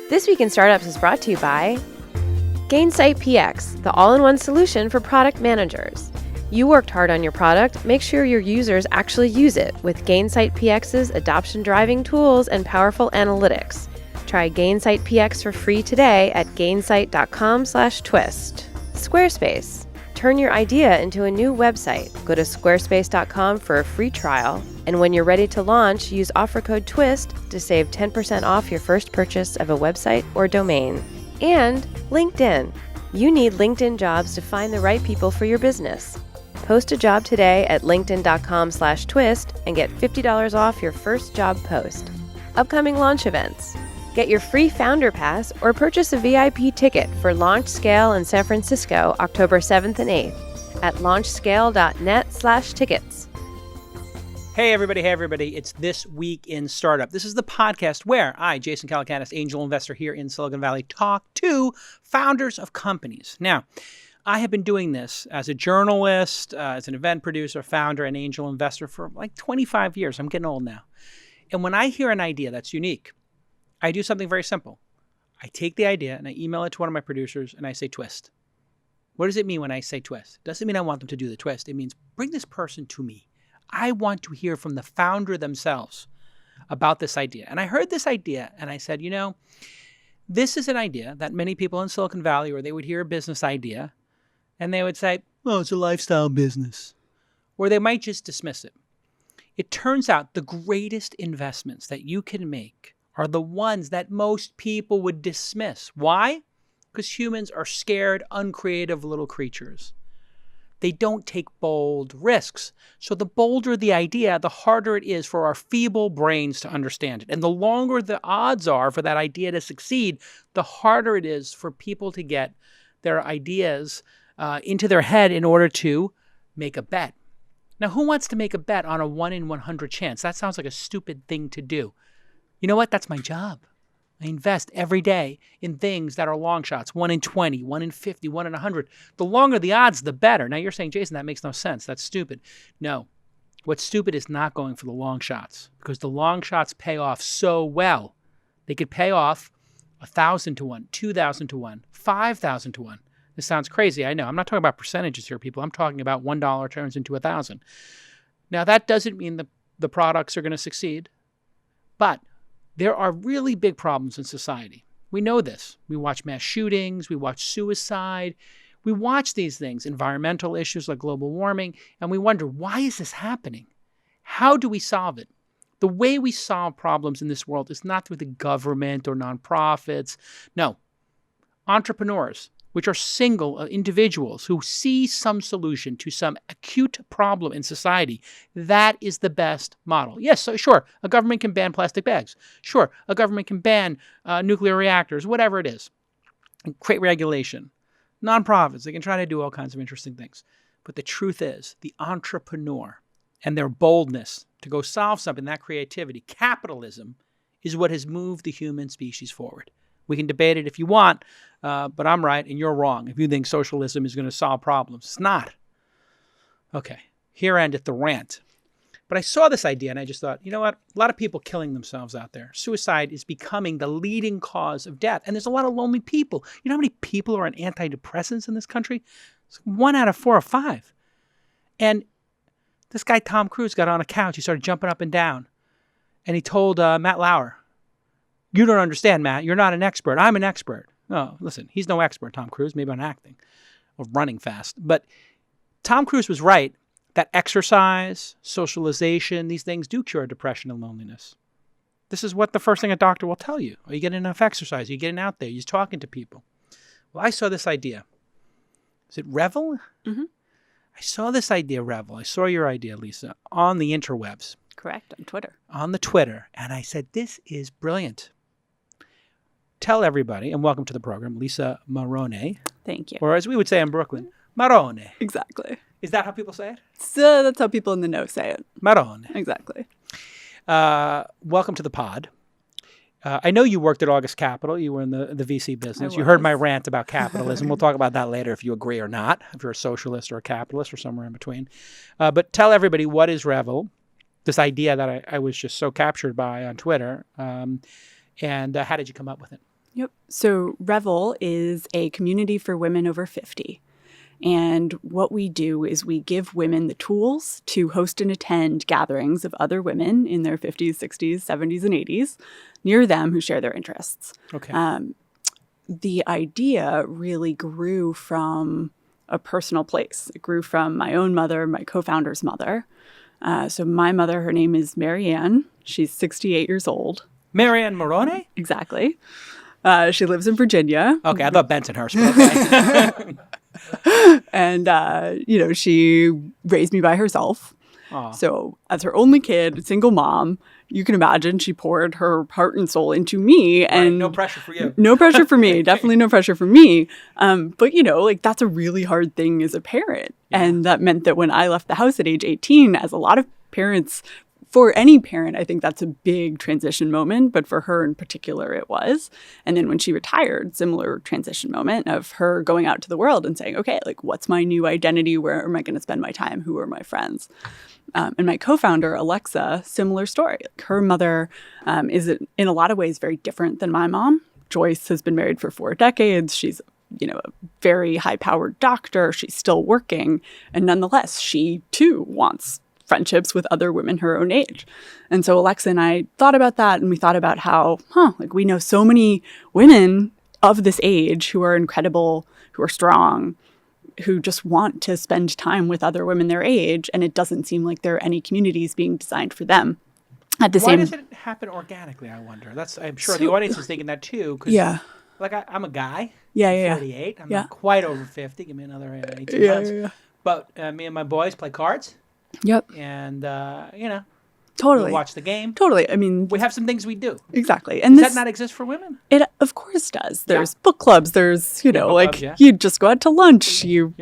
This Week in Startups is brought to you by Gainsight PX, the all-in-one solution for product managers. You worked hard on your product. Make sure your users actually use it with Gainsight PX's adoption-driving tools and powerful analytics. Try Gainsight PX for free today at gainsight.com/twist. Squarespace. Turn your idea into a new website. Go to squarespace.com for a free trial. And when you're ready to launch, use offer code TWIST to save 10% off your first purchase of a website or domain. And LinkedIn. You need LinkedIn jobs to find the right people for your business. Post a job today at linkedin.com/twist and get $50 off your first job post. Upcoming launch events. Get your free Founder Pass or purchase a VIP ticket for Launch Scale in San Francisco, October 7th and 8th at launchscale.net/tickets. Hey everybody, it's This Week in Startup. This is the podcast where I, Jason Calacanis, angel investor here in Silicon Valley, talk to founders of companies. Now, I have been doing this as a journalist, as an event producer, founder, and angel investor for like 25 years. I'm getting old now. And when I hear an idea that's unique, I do something very simple. I take the idea and I email it to one of my producers and I say twist. What does it mean when I say twist? It doesn't mean I want them to do the twist. It means bring this person to me. I want to hear from the founder themselves about this idea. And I heard this idea and I said, this is an idea that many people in Silicon Valley, or they would hear a business idea and they would say, oh, it's a lifestyle business. Or they might just dismiss it. It turns out the greatest investments that you can make are the ones that most people would dismiss. Why? Because humans are scared, uncreative little creatures. They don't take bold risks. So the bolder the idea, the harder it is for our feeble brains to understand it. And the longer the odds are for that idea to succeed, the harder it is for people to get their ideas into their head in order to make a bet. Now, who wants to make a bet on a 1 in 100 chance? That sounds like a stupid thing to do. You know what? That's my job. I invest every day in things that are long shots, 1 in 20, 1 in 50, 1 in 100. The longer the odds, the better. Now you're saying, Jason, that makes no sense. That's stupid. No. What's stupid is not going for the long shots, because the long shots pay off so well. They could pay off 1,000 to 1, 2,000 to 1, 5,000 to 1. This sounds crazy. I know. I'm not talking about percentages here, people. I'm talking about $1 turns into 1,000. Now that doesn't mean the products are going to succeed, but there are really big problems in society. We know this. We watch mass shootings. We watch suicide. We watch these things, environmental issues like global warming, and we wonder, why is this happening? How do we solve it? The way we solve problems in this world is not through the government or nonprofits. No. Entrepreneurs, which are single individuals who see some solution to some acute problem in society, that is the best model. Yes, so sure, a government can ban plastic bags. Sure, a government can ban nuclear reactors, whatever it is, and create regulation. Nonprofits, they can try to do all kinds of interesting things. But the truth is, the entrepreneur and their boldness to go solve something, that creativity, capitalism, is what has moved the human species forward. We can debate it if you want, but I'm right and you're wrong if you think socialism is going to solve problems. It's not. Okay, here endeth the rant. But I saw this idea and I just thought, you know what? A lot of people killing themselves out there. Suicide is becoming the leading cause of death. And there's a lot of lonely people. You know how many people are on antidepressants in this country? It's 1 out of 4 or 5. And this guy, Tom Cruise, got on a couch. He started jumping up and down. And he told Matt Lauer, you don't understand, Matt. You're not an expert. I'm an expert. Oh, listen, he's no expert, Tom Cruise, maybe on acting or running fast. But Tom Cruise was right that exercise, socialization, these things do cure depression and loneliness. This is what the first thing a doctor will tell you. Are you getting enough exercise? Are you getting out there? You're talking to people. Well, I saw this idea. Is it Revel? Mm-hmm. I saw this idea, Revel. I saw your idea, Lisa, on the interwebs. Correct, on Twitter. On the Twitter. And I said, this is brilliant. Tell everybody, and welcome to the program, Lisa Marrone. Thank you. Or as we would say in Brooklyn, Marrone. Exactly. Is that how people say it? So that's how people in the know say it. Marrone. Exactly. Welcome to the pod. I know you worked at August Capital. You were in the VC business. You was. heard my rant about capitalism. We'll talk about that later if you agree or not, if you're a socialist or a capitalist or somewhere in between. But tell everybody, what is Revel? This idea that I was just so captured by on Twitter. And how did you come up with it? Yep. So Revel is a community for women over 50. And what we do is we give women the tools to host and attend gatherings of other women in their 50s, 60s, 70s, and 80s near them who share their interests. Okay. The idea really grew from a personal place. It grew from my own mother, my co-founder's mother. So my mother, her name is Marianne. She's 68 years old. Marianne Marrone? Exactly. She lives in Virginia. Okay, I thought Bensonhurst, but okay. And, she raised me by herself. Aw. So as her only kid, single mom, you can imagine she poured her heart and soul into me. And no pressure for you. No pressure for me. Definitely no pressure for me. But, that's a really hard thing as a parent. Yeah. And that meant that when I left the house at age 18, as a lot of parents, for any parent, I think that's a big transition moment, but for her in particular, it was. And then when she retired, similar transition moment of her going out to the world and saying, okay, what's my new identity? Where am I going to spend my time? Who are my friends? And my co-founder, Alexa, similar story. Her mother is in a lot of ways very different than my mom. Joyce has been married for 4 decades. She's a very high-powered doctor. She's still working. And nonetheless, she too wants friendships with other women her own age. And so Alexa and I thought about that, and we thought about how, we know so many women of this age who are incredible, who are strong, who just want to spend time with other women their age, and it doesn't seem like there are any communities being designed for them. Why does it happen organically, I wonder? I'm sure the audience is thinking that too. Yeah. I'm a guy. Yeah. 48. I'm not quite over 50. Give me another 18 months. Yeah. But me and my boys play cards. Yep. And, totally. we watch the game. Totally. I mean, we have some things we do. Exactly. And does that not exist for women? It of course does. There's book clubs. There's, book clubs, yeah. you just go out to lunch. You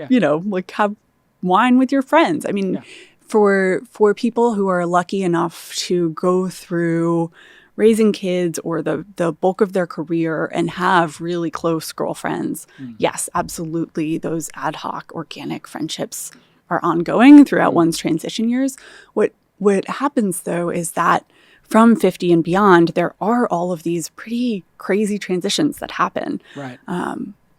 have wine with your friends. I mean, for people who are lucky enough to go through raising kids or the bulk of their career and have really close girlfriends, yes, absolutely. Those ad hoc organic friendships are ongoing throughout one's transition years. What happens, though, is that from 50 and beyond, there are all of these pretty crazy transitions that happen. Right.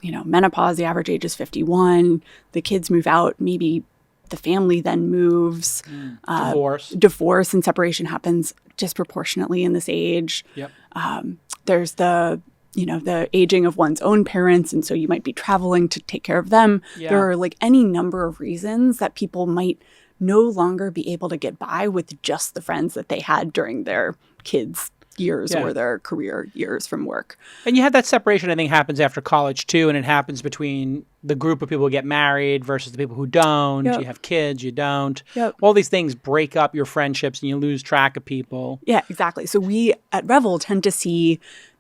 Menopause, the average age is 51. The kids move out. Maybe the family then moves. Divorce and separation happens disproportionately in this age. Yep. There's the aging of one's own parents. And so you might be traveling to take care of them. Yeah. There are any number of reasons that people might no longer be able to get by with just the friends that they had during their kids' years or their career years from work. And you have that separation, I think, happens after college too. And it happens between the group of people who get married versus the people who don't. Yep. You have kids, you don't. Yep. All these things break up your friendships and you lose track of people. Yeah, exactly. So we at Revel tend to see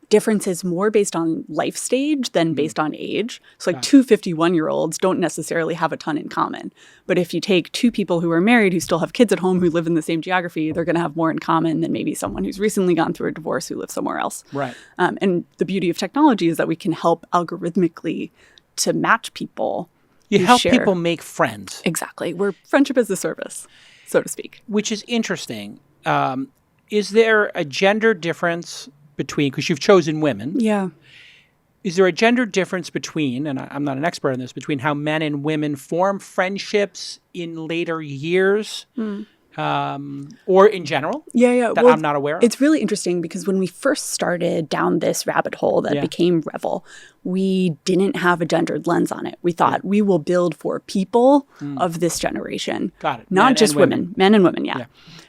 differences more based on life stage than based on age. So two 51-year-olds don't necessarily have a ton in common. But if you take two people who are married who still have kids at home who live in the same geography, they're going to have more in common than maybe someone who's recently gone through a divorce who lives somewhere else. Right. And the beauty of technology is that we can help algorithmically to match people. You help people make friends. Exactly. We're friendship as a service, so to speak. Which is interesting. Is there a gender difference between, because you've chosen women. Yeah. Is there a gender difference between, and I'm not an expert on this, between how men and women form friendships in later years or in general? Yeah. That I'm not aware of? It's really interesting because when we first started down this rabbit hole that became Revel, we didn't have a gendered lens on it. We thought we will build for people of this generation. Got it. Not just women. Men and women, yeah.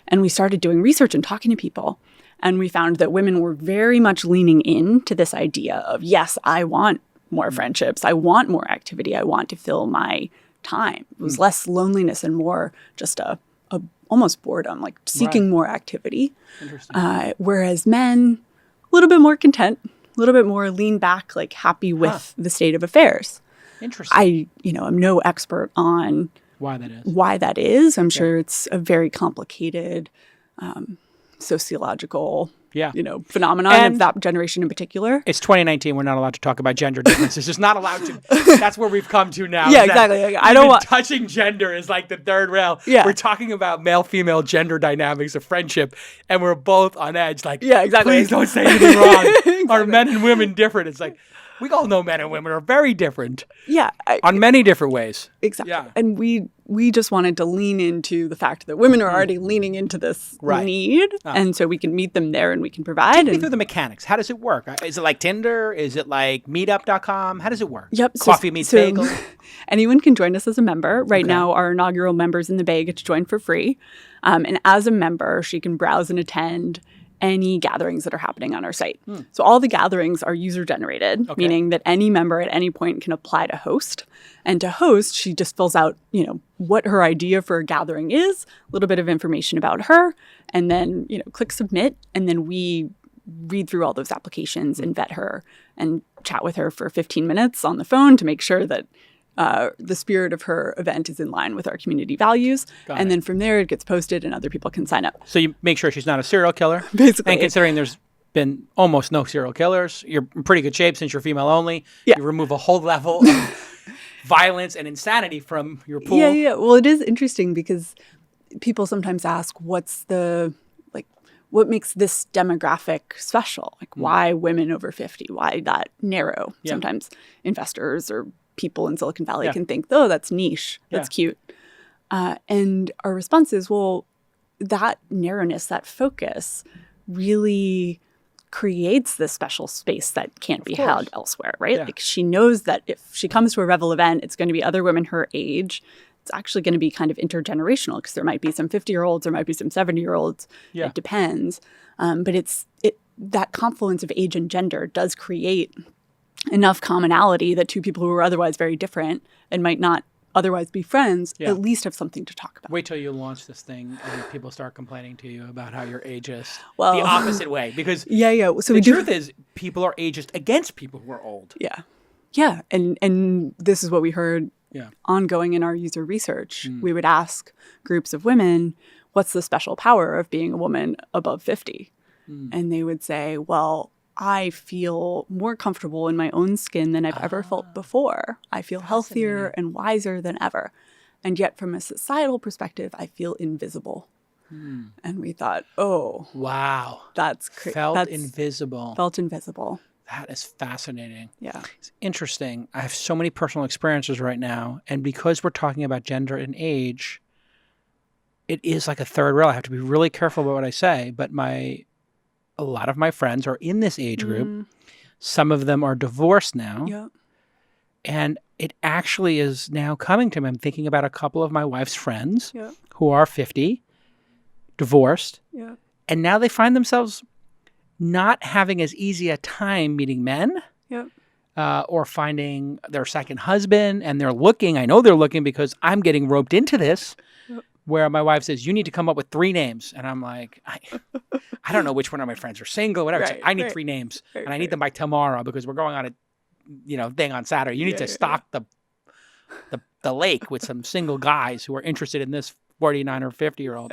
And we started doing research and talking to people. And we found that women were very much leaning into this idea of, yes, I want more friendships. I want more activity. I want to fill my time. It was less loneliness and more just a almost boredom, seeking more activity. Interesting. Whereas men, a little bit more content, a little bit more lean back, happy with the state of affairs. Interesting. I'm no expert on why that is. I'm sure it's a very complicated sociological, Yeah. phenomenon And of that generation in particular. It's 2019. We're not allowed to talk about gender differences. Just not allowed to. That's where we've come to now. Yeah, exactly. Like, I don't even want touching gender is like the third rail. Yeah. We're talking about male-female gender dynamics of friendship, and we're both on edge. Like, Yeah, exactly. Please don't say anything wrong. Exactly. Are men and women different? It's like we all know men and women are very different. Yeah, on many different ways. Exactly. Yeah. And we just wanted to lean into the fact that women are already leaning into this need. And so we can meet them there and we can provide. Take me through the mechanics. How does it work? Is it like Tinder? Is it like meetup.com? How does it work? Yep. Coffee meets bagel? Anyone can join us as a member. Right now, our inaugural members in the Bay get to join for free. And as a member, she can browse and attend any gatherings that are happening on our site. So all the gatherings are user-generated, meaning that any member at any point can apply to host. And to host, she just fills out, what her idea for a gathering is, a little bit of information about her, and then, click submit. And then we read through all those applications and vet her and chat with her for 15 minutes on the phone to make sure that the spirit of her event is in line with our community values. And then from there, it gets posted and other people can sign up. So you make sure she's not a serial killer. Basically. And considering there's been almost no serial killers, you're in pretty good shape since you're female only. Yeah. You remove a whole level of violence and insanity from your pool. Yeah. Well, it is interesting because people sometimes ask, what makes this demographic special? Like, why women over 50? Why that narrow? Yeah. Sometimes investors or people in Silicon Valley can think, oh, that's niche. That's cute. And our response is, well, that narrowness, that focus really creates this special space that can't be held elsewhere, right? Yeah. Like she knows that if she comes to a Revel event, it's going to be other women her age. It's actually going to be kind of intergenerational because there might be some 50-year-olds, there might be some 70-year-olds. Yeah. It depends. But that confluence of age and gender does create enough commonality that two people who are otherwise very different and might not otherwise be friends at least have something to talk about. Wait till you launch this thing and people start complaining to you about how you're ageist. Well, the opposite way. Because So the truth is people are ageist against people who are old. Yeah. And this is what we heard ongoing in our user research. We would ask groups of women, what's the special power of being a woman above 50? And they would say, well, I feel more comfortable in my own skin than I've ever felt before. I feel healthier and wiser than ever. And yet from a societal perspective, I feel invisible. And we thought, oh. Wow. That's crazy. Felt invisible. That is fascinating. Yeah. It's interesting. I have so many personal experiences right now. And because we're talking about gender and age, it is like a third rail. I have to be really careful about what I say. But a lot of my friends are in this age group. Some of them are divorced now. Yeah. And it actually is now coming to me. I'm thinking about a couple of my wife's friends who are 50, divorced. Yeah. And now they find themselves not having as easy a time meeting men or finding their second husband. And they're looking. I know they're looking because I'm getting roped into this. Where my wife says, you need to come up with 3 names. And I'm like, I don't know which one of my friends are single, whatever. So I need 3 names. And I need them by tomorrow because we're going on a thing on Saturday. You need to stock the lake with some single guys who are interested in this 49 or 50-year-old.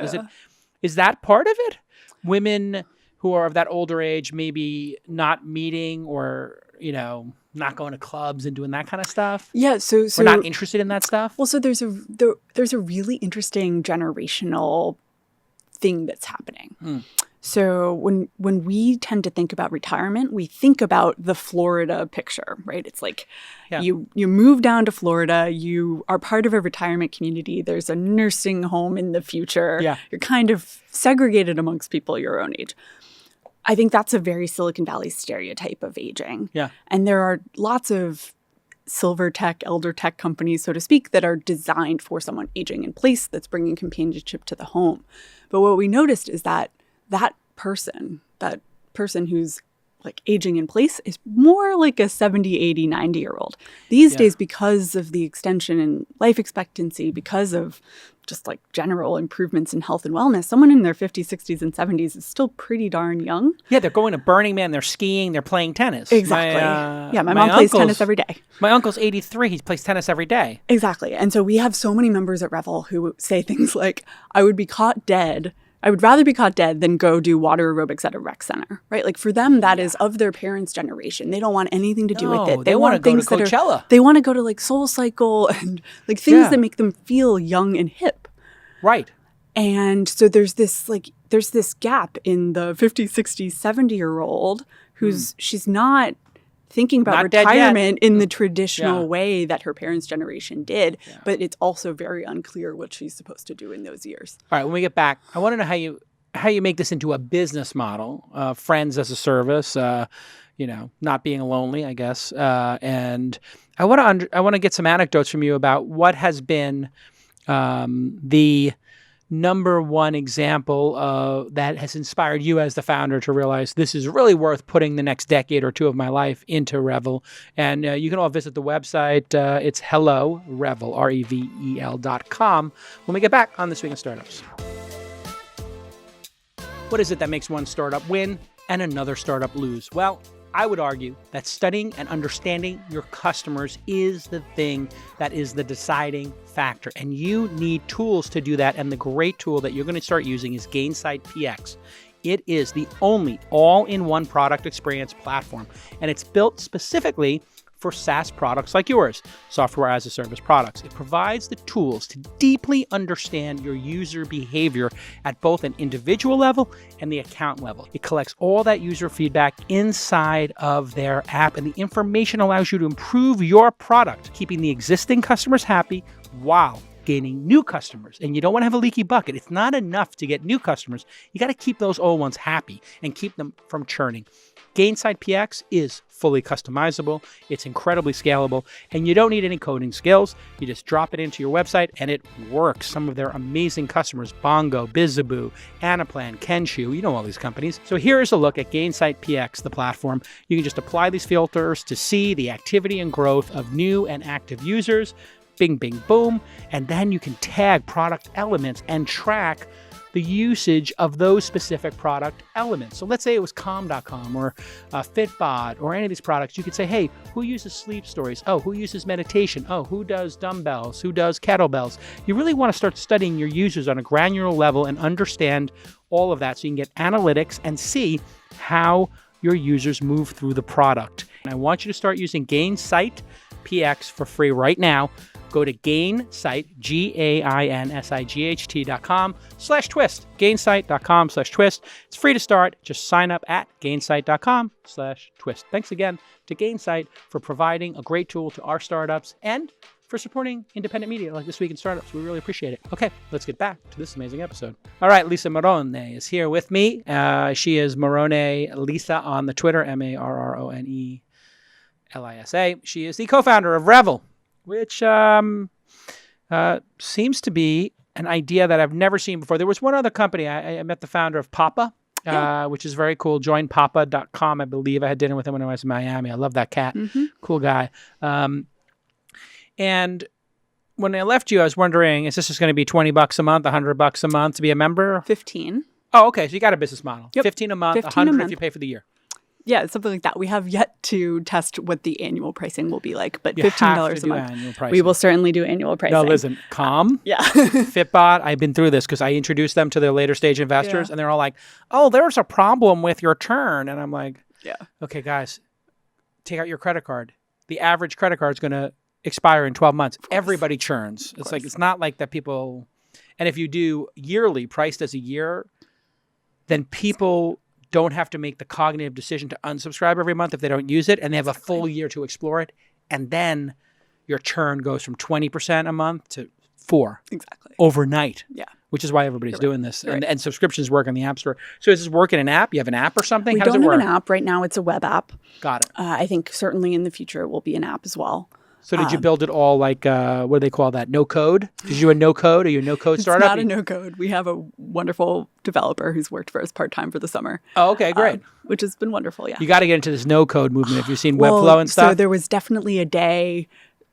Is that part of it? Women who are of that older age maybe not meeting or, not going to clubs and doing that kind of stuff? Yeah, so we're not interested in that stuff? Well, so there's a really interesting generational thing that's happening. So when we tend to think about retirement, we think about the Florida picture, right? It's like you move down to Florida, you are part of a retirement community, there's a nursing home in the future. Yeah. You're kind of segregated amongst people your own age. I think that's a very Silicon Valley stereotype of aging. Yeah. And there are lots of silver tech, elder tech companies, so to speak, that are designed for someone aging in place that's bringing companionship to the home. But what we noticed is that person who's like aging in place is more like a 70, 80, 90-year-old. These days, because of the extension in life expectancy, because of just like general improvements in health and wellness, someone in their 50s, 60s, and 70s is still pretty darn young. Yeah, they're going to Burning Man, they're skiing, they're playing tennis. Exactly. My mom plays tennis every day. My uncle's 83, he plays tennis every day. Exactly. And so we have so many members at Revel who say things like, I would be caught dead I would rather be caught dead than go do water aerobics at a rec center, right? Like for them, that is of their parents' generation. They don't want anything to do with it. They want to go to Coachella. They want to go to like Soul Cycle and like things that make them feel young and hip. Right. And so there's this gap in the 50, 60, 70-year-old who's she's not thinking about retirement in the traditional way that her parents' generation did, but it's also very unclear what she's supposed to do in those years. All right, when we get back, I want to know how you make this into a business model, friends as a service, not being lonely, I guess. And I want to get some anecdotes from you about what has been the number one example that has inspired you as the founder to realize this is really worth putting the next decade or two of my life into Revel. And you can all visit the website. It's Revel, Revel.com, when we get back on This Week in Startups. What is it that makes one startup win and another startup lose? Well, I would argue that studying and understanding your customers is the thing that is the deciding factor. And you need tools to do that. And the great tool that you're going to start using is Gainsight PX. It is the only all-in-one product experience platform. And it's built specifically for SaaS products like yours, software as a service products. It provides the tools to deeply understand your user behavior at both an individual level and the account level. It collects all that user feedback inside of their app, and the information allows you to improve your product, keeping the existing customers happy while gaining new customers. And you don't want to have a leaky bucket. It's not enough to get new customers. You got to keep those old ones happy and keep them from churning. Gainsight PX is fully customizable, it's incredibly scalable, and you don't need any coding skills. You just drop it into your website and it works. Some of their amazing customers, Bongo, Bizaboo, Anaplan, Kenshu, you know all these companies. So here is a look at Gainsight PX, the platform. You can just apply these filters to see the activity and growth of new and active users. Bing, bing, boom. And then you can tag product elements and track the usage of those specific product elements. So let's say it was Calm.com or Fitbod or any of these products. You could say, hey, who uses sleep stories? Oh, who uses meditation? Oh, who does dumbbells? Who does kettlebells? You really want to start studying your users on a granular level and understand all of that so you can get analytics and see how your users move through the product. And I want you to start using Gainsight PX for free right now. Go to Gainsight, Gainsight.com/twist, Gainsight.com/twist. It's free to start. Just sign up at Gainsight.com/twist. Thanks again to Gainsight for providing a great tool to our startups and for supporting independent media like This Week in Startups. We really appreciate it. Okay, let's get back to this amazing episode. All right, Lisa Marrone is here with me. She is Marrone Lisa on the Twitter, MarroneLisa. She is the co-founder of Revel, which seems to be an idea that I've never seen before. There was one other company. I met the founder of Papa, which is very cool. JoinPapa.com, I believe. I had dinner with him when I was in Miami. I love that cat. Mm-hmm. Cool guy. And when I left you, I was wondering, is this just going to be $20 a month, $100 a month to be a member? 15. Oh, okay. So you got a business model. Yep. 15 a month, 100 if you pay for the year. Yeah, something like that. We have yet to test what the annual pricing will be like, but $15 a month. We will certainly do annual pricing. No, listen, Calm, Fitbod, I've been through this because I introduced them to their later stage investors, and they're all like, oh, there's a problem with your churn. And I'm like, okay, guys, take out your credit card. The average credit card is going to expire in 12 months. Everybody churns. It's like, it's not like that people, and if you do yearly, priced as a year, then people don't have to make the cognitive decision to unsubscribe every month if they don't use it, and they have a full year to explore it. And then your churn goes from 20% a month to 4% overnight. Yeah. Which is why everybody's doing this. And subscriptions work on the App Store. So does this work in an app? You have an app or something? How does it work? We don't have an app. Right now it's a web app. Got it. I think certainly in the future it will be an app as well. So did you build it all like, what do they call that? No code? Did you do a no code? Are you a no code startup? It's not a no code. We have a wonderful developer who's worked for us part-time for the summer. Oh, okay, great. Which has been wonderful, yeah. You got to get into this no code movement if you've seen Webflow and stuff. So there was definitely a day,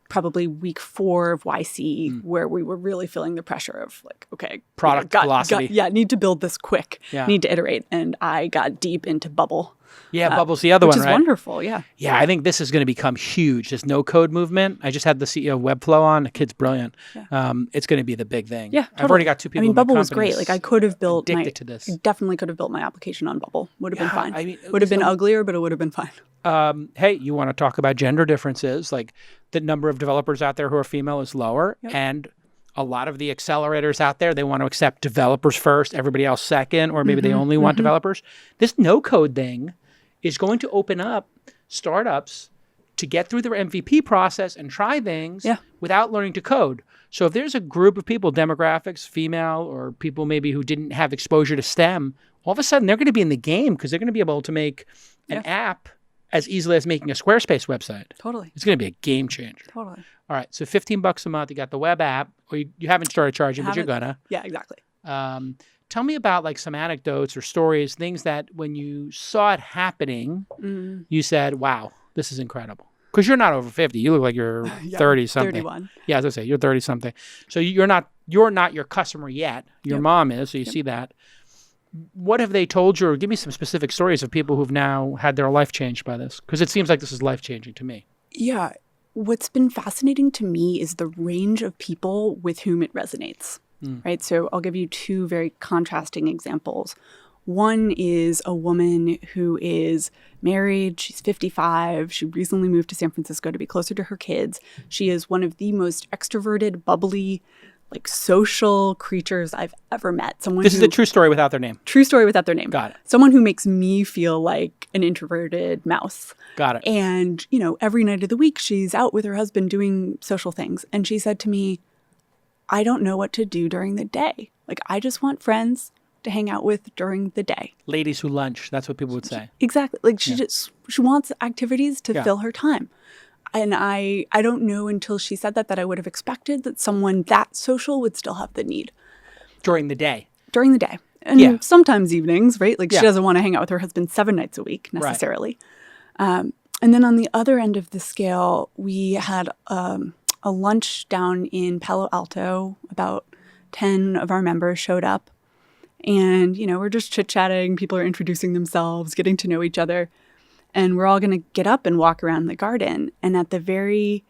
probably week 4 of YC, where we were really feeling the pressure of like, okay. Product velocity. Need to build this quick. Yeah. Need to iterate. And I got deep into Bubble. Yeah, Bubble's the other which one, is right? wonderful. Yeah. Yeah, I think this is going to become huge. This no-code movement. I just had the CEO of Webflow on. The kid's brilliant. Yeah. It's going to be the big thing. Yeah, totally. I've already got two people. I mean, in my Bubble was company great. Like I could have built addicted to this. I definitely could have built my application on Bubble. Would have been fine. I mean, would have been uglier, but it would have been fine. Hey, you want to talk about gender differences? Like the number of developers out there who are female is lower, and a lot of the accelerators out there, they want to accept developers first, everybody else second, or maybe they only want developers. This no-code thing is going to open up startups to get through their MVP process and try things without learning to code. So if there's a group of people, demographics, female, or people maybe who didn't have exposure to STEM, all of a sudden they're going to be in the game because they're going to be able to make an app as easily as making a Squarespace website. Totally. It's going to be a game changer. Totally. All right. So $15 a month, you got the web app, or you haven't started charging, but you're gonna. Yeah, exactly. Tell me about like some anecdotes or stories, things that when you saw it happening, you said, wow, this is incredible. Because you're not over 50. You look like you're 30-something. 31. Yeah, as I say, you're 30-something. So you're not your customer yet. Your mom is, so you see that. What have they told you? Or give me some specific stories of people who've now had their life changed by this. Because it seems like this is life-changing to me. Yeah. What's been fascinating to me is the range of people with whom it resonates, right? So I'll give you two very contrasting examples. One is a woman who is married. She's 55. She recently moved to San Francisco to be closer to her kids. She is one of the most extroverted, bubbly, like social creatures I've ever met. This is a true story without their name. True story without their name. Got it. Someone who makes me feel like an introverted mouse. Got it. And, every night of the week, she's out with her husband doing social things. And she said to me, I don't know what to do during the day. Like, I just want friends to hang out with during the day. Ladies who lunch. That's what people would say. Exactly. Like, she wants activities to fill her time. And I don't know until she said that I would have expected that someone that social would still have the need. During the day. During the day. And sometimes evenings, right? Like she doesn't want to hang out with her husband 7 nights a week necessarily. Right. And then on the other end of the scale, we had a lunch down in Palo Alto. About 10 of our members showed up. And, we're just chit-chatting. People are introducing themselves, getting to know each other. And we're all going to get up and walk around the garden. And at the very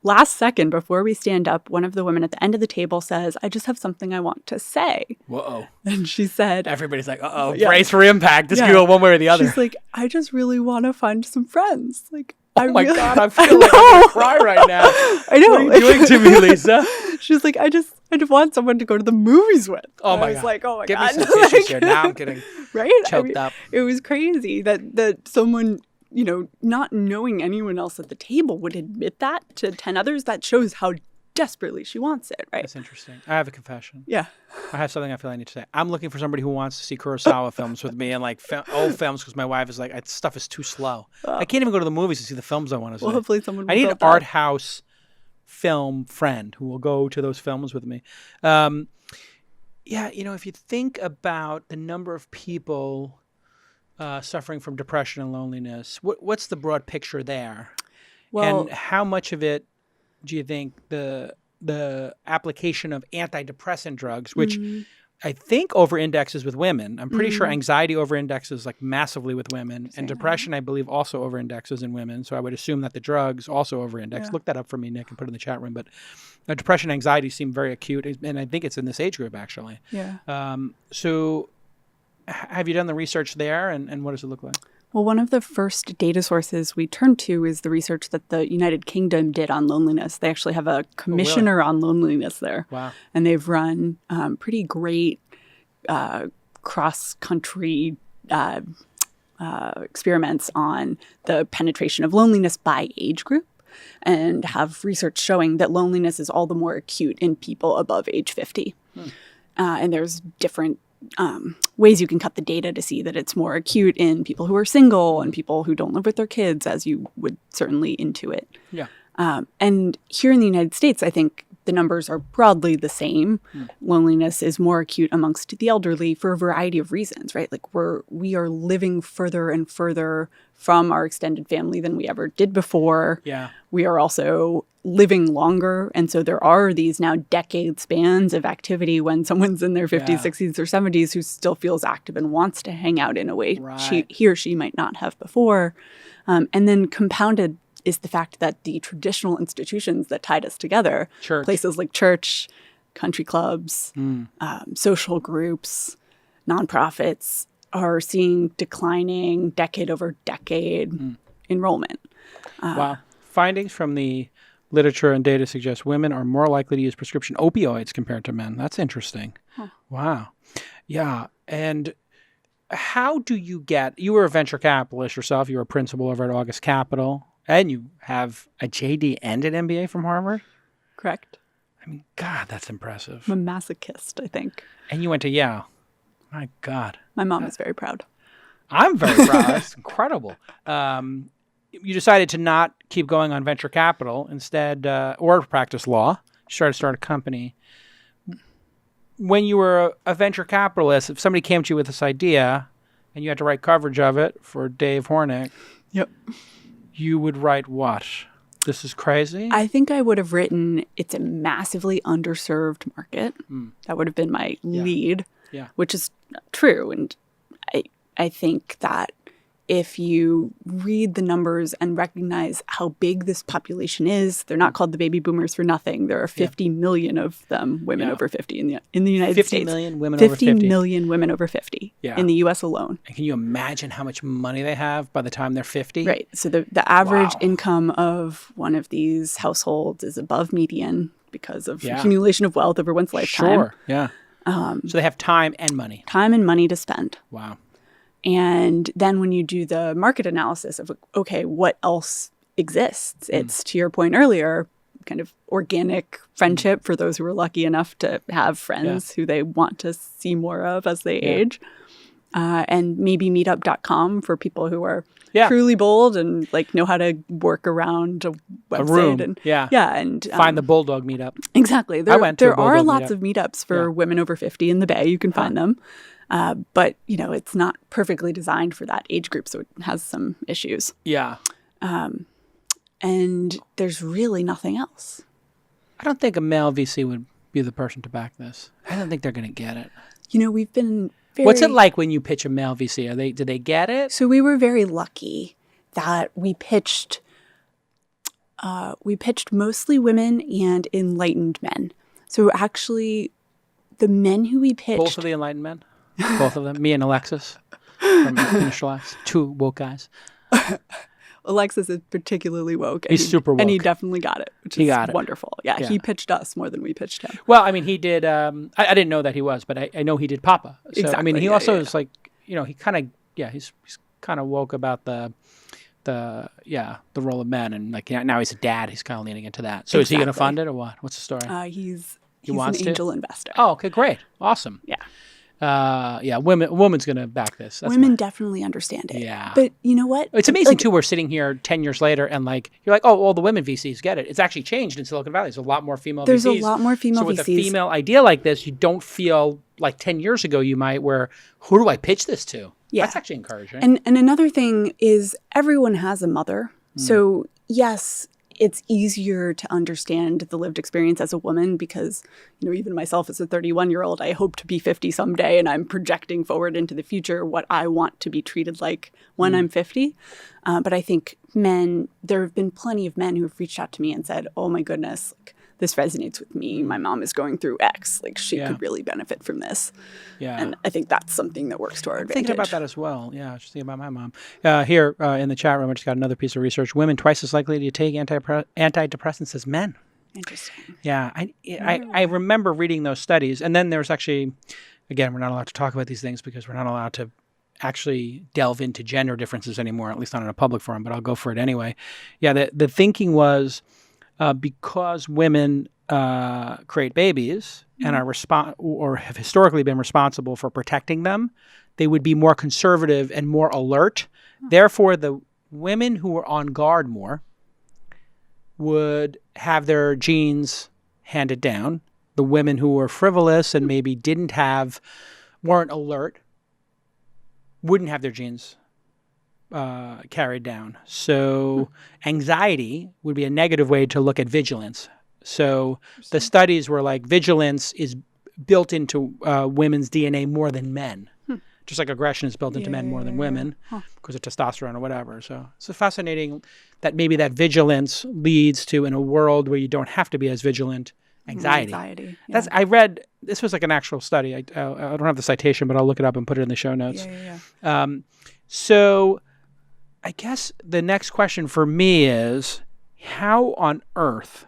last second before we stand up, one of the women at the end of the table says, I just have something I want to say. Whoa. And she said... Everybody's like, brace for impact. This could go one way or the other. She's like, I just really want to find some friends. Like, God, I feel like I'm going to cry right now. I know. What are you doing to me, Lisa? She's like, I just want someone to go to the movies with. Oh my God. I was like, oh my Give God. me some tissues here. Now I'm getting choked up. It was crazy that someone, not knowing anyone else at the table would admit that to 10 others. That shows how desperately she wants it, right? That's interesting. I have a confession. Yeah. I have something I feel I need to say. I'm looking for somebody who wants to see Kurosawa films with me and like old films because my wife is like, stuff is too slow. I can't even go to the movies to see the films I want to see. Well, hopefully someone will I need an build that. art house film friend who will go to those films with me. If you think about the number of people suffering from depression and loneliness, what's the broad picture there? Well, and how much of it do you think the application of antidepressant drugs, which I think over-indexes with women. I'm pretty sure anxiety over-indexes like massively with women, and depression, I believe, also over-indexes in women. So I would assume that the drugs also over-index. Yeah. Look that up for me, Nick, and put it in the chat room. But depression and anxiety seem very acute, and I think it's in this age group, actually. Yeah. So have you done the research there, and what does it look like? Well, one of the first data sources we turned to is the research that the United Kingdom did on loneliness. They actually have a commissioner on loneliness there. Wow. And they've run pretty great cross-country experiments on the penetration of loneliness by age group, and have research showing that loneliness is all the more acute in people above age 50. And there's different ways you can cut the data to see that it's more acute in people who are single and people who don't live with their kids, as you would certainly intuit. Yeah. And here in the United States, I think the numbers are broadly the same. Loneliness is more acute amongst the elderly for a variety of reasons, right? Like we are living further and further from our extended family than we ever did before. Yeah. We are also living longer. And so there are these now decade spans of activity when someone's in their 50s, 60s, or 70s who still feels active and wants to hang out in a way he or she might not have before. And then compounded is the fact that the traditional institutions that tied us together, places like church, country clubs, social groups, nonprofits, are seeing declining decade over decade enrollment. Wow. Findings from the literature and data suggest women are more likely to use prescription opioids compared to men. That's interesting. Huh. Wow. Yeah. And how do you you were a venture capitalist yourself. You were a principal over at August Capital, and you have a JD and an MBA from Harvard? Correct. I mean, God, that's impressive. I'm a masochist, I think. And you went to Yale. My God. My mom is very proud. I'm very proud. That's incredible. You decided to not keep going on venture capital instead, or practice law. You started to start a company. When you were a venture capitalist, if somebody came to you with this idea and you had to write coverage of it for Dave Hornick, you would write what? This is crazy? I think I would have written, it's a massively underserved market. That would have been my lead, which is true. And I think that if you read the numbers and recognize how big this population is, they're not called the baby boomers for nothing. There are 50 million of them, women over 50 in the United States. 50 million women over 50? 50 million women over 50 in the U.S. alone. And can you imagine how much money they have by the time they're 50? Right. So the average income of one of these households is above median because of accumulation of wealth over one's lifetime. Sure. Yeah. So they have time and money. Time and money to spend. Wow. And then when you do the market analysis of, okay, what else exists? It's, to your point earlier, kind of organic friendship for those who are lucky enough to have friends who they want to see more of as they age. And maybe meetup.com for people who are truly bold and like know how to work around a website. A room. And, and find the Bulldog meetup. Exactly. There are lots of meetups for women over 50 in the Bay. You can find them. But, it's not perfectly designed for that age group, so it has some issues. Yeah. And there's really nothing else. I don't think a male VC would be the person to back this. I don't think they're going to get it. We've been very... What's it like when you pitch a male VC? Do they get it? So we were very lucky that we pitched mostly women and enlightened men. So actually, the men who we pitched... Both of the enlightened men? Both of them? Me and Alexis from Initialize. Two woke guys. Alexis is particularly woke. He's super woke. And he definitely got it, which is wonderful. Yeah, he pitched us more than we pitched him. Well, I mean, he did... I didn't know that he was, but I know he did Papa. So, exactly. I mean, he also is like, he kind of... Yeah, he's kind of woke about the role of men. And like now he's a dad. He's kind of leaning into that. So is he going to fund it or what? What's the story? He's an angel investor. Oh, okay, great. Awesome. Yeah. A woman's going to back this. Women definitely understand it. Yeah. But you know what? It's amazing, too, we're sitting here 10 years later and you're like, oh, well, the women VCs get it. It's actually changed in Silicon Valley. There's a lot more female VCs. There's a lot more female VCs. So with a female idea like this, you don't feel like 10 years ago you might who do I pitch this to? Yeah. That's actually encouraging. And another thing is everyone has a mother. So yes, it's easier to understand the lived experience as a woman because, even myself as a 31-year-old, I hope to be 50 someday and I'm projecting forward into the future what I want to be treated like when I'm 50. But I think there have been plenty of men who have reached out to me and said, oh my goodness, this resonates with me. My mom is going through X. She could really benefit from this. Yeah. And I think that's something that works to our advantage. Thinking about that as well. Yeah, I was just thinking about my mom. Here in the chat room, I just got another piece of research. Women twice as likely to take antidepressants as men. Interesting. Yeah. I remember reading those studies. And then there's actually, again, we're not allowed to talk about these things because we're not allowed to actually delve into gender differences anymore, at least not in a public forum, but I'll go for it anyway. Yeah, the thinking was... because women create babies and are or have historically been responsible for protecting them, they would be more conservative and more alert. Therefore, the women who were on guard more would have their genes handed down. The women who were frivolous and maybe weren't alert, wouldn't have their genes carried down. So anxiety would be a negative way to look at vigilance. So the studies were like vigilance is built into women's DNA more than men. Just like aggression is built into men more than women because of testosterone or whatever. So it's fascinating that maybe that vigilance leads to, in a world where you don't have to be as vigilant, anxiety. I read, this was like an actual study. I don't have the citation, but I'll look it up and put it in the show notes. So I guess the next question for me is, how on earth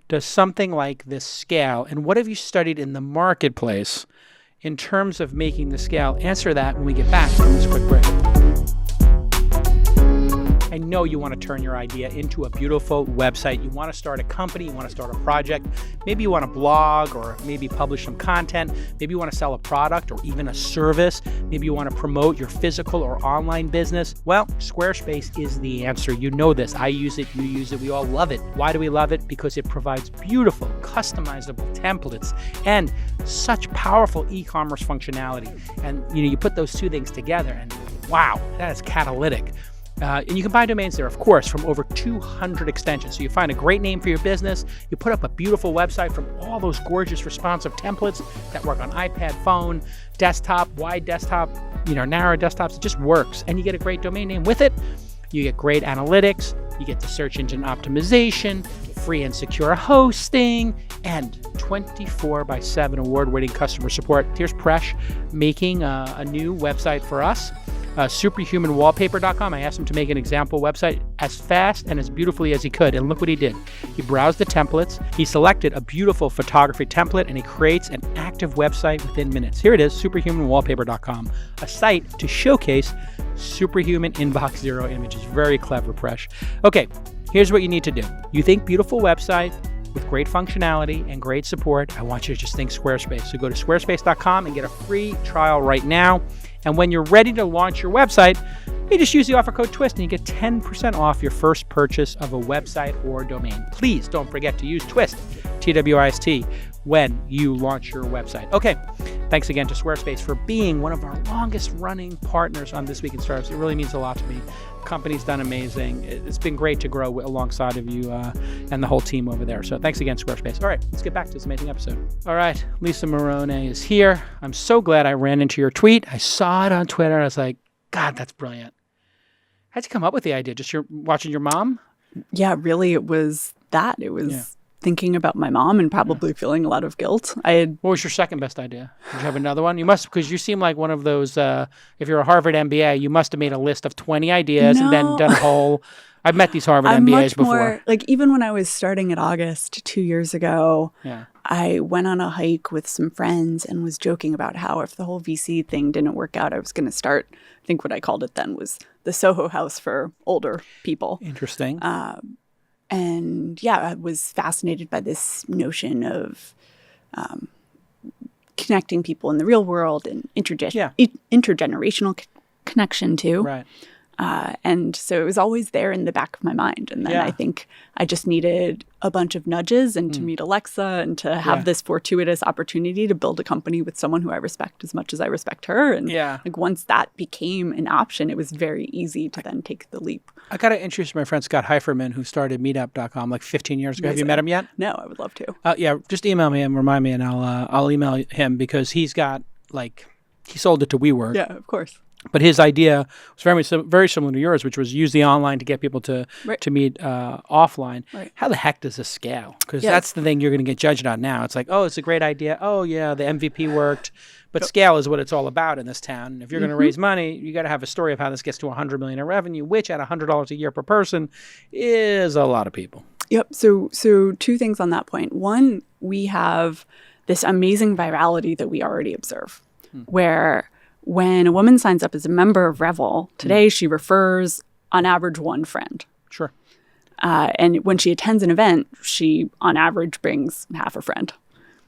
does something like this scale? And what have you studied in the marketplace in terms of making the scale? Answer that when we get back from this quick break. I know you want to turn your idea into a beautiful website. You want to start a company. You want to start a project. Maybe you want to blog or maybe publish some content. Maybe you want to sell a product or even a service. Maybe you want to promote your physical or online business. Well, Squarespace is the answer. You know this. I use it. You use it. We all love it. Why do we love it? Because it provides beautiful, customizable templates and such powerful e-commerce functionality. And you put those two things together and wow, that is catalytic. And you can buy domains there, of course, from over 200 extensions. So you find a great name for your business. You put up a beautiful website from all those gorgeous responsive templates that work on iPad, phone, desktop, wide desktop, narrow desktops. It just works. And you get a great domain name with it. You get great analytics. You get the search engine optimization, free and secure hosting, and 24/7 award-winning customer support. Here's Presh making a new website for us. Superhumanwallpaper.com. I asked him to make an example website as fast and as beautifully as he could. And look what he did. He browsed the templates. He selected a beautiful photography template and he creates an active website within minutes. Here it is, superhumanwallpaper.com, a site to showcase superhuman inbox zero images. Very clever, Presh. Okay, here's what you need to do. You think beautiful website with great functionality and great support. I want you to just think Squarespace. So go to squarespace.com and get a free trial right now. And when you're ready to launch your website, you just use the offer code TWIST and you get 10% off your first purchase of a website or domain. Please don't forget to use TWIST, TWIST, when you launch your website. Okay, thanks again to Squarespace for being one of our longest running partners on This Week in Startups. It really means a lot to me. The company's done amazing. It's been great to grow alongside of you and the whole team over there. So thanks again, Squarespace. All right, let's get back to this amazing episode. All right, Lisa Marrone is here. I'm so glad I ran into your tweet. I saw it on Twitter. I was like, God, that's brilliant. How'd you come up with the idea? Just watching your mom? Yeah, really, it was that. It was thinking about my mom and probably feeling a lot of guilt. What was your second best idea? Did you have another one? You must, because you seem like one of those, if you're a Harvard MBA, you must have made a list of 20 ideas and then done a whole, I've met these Harvard MBAs before. More, like even when I was starting at August 2 years ago, I went on a hike with some friends and was joking about how if the whole VC thing didn't work out, I was going to start, I think what I called it then was the Soho House for older people. Interesting. And yeah, I was fascinated by this notion of connecting people in the real world and intergenerational connection too. Right. And so it was always there in the back of my mind. And then I think I just needed a bunch of nudges and to meet Alexa and to have this fortuitous opportunity to build a company with someone who I respect as much as I respect her. And like once that became an option, it was very easy to then take the leap. I got to introduce my friend Scott Heiferman, who started Meetup.com like 15 years ago. Have you met him yet? No, I would love to. Yeah, just email me and remind me, and I'll email him because he's got he sold it to WeWork. Yeah, of course. But his idea was very similar to yours, which was use the online to get people to meet offline. Right. How the heck does this scale? Because that's the thing you're going to get judged on now. It's like, oh, it's a great idea. Oh, yeah, the MVP worked. But scale is what it's all about in this town. And if you're going to raise money, you got to have a story of how this gets to $100 million in revenue, which at $100 a year per person is a lot of people. Yep. So two things on that point. One, we have this amazing virality that we already observe, where when a woman signs up as a member of Revel, today she refers on average one friend. Sure. And when she attends an event, she on average brings half a friend.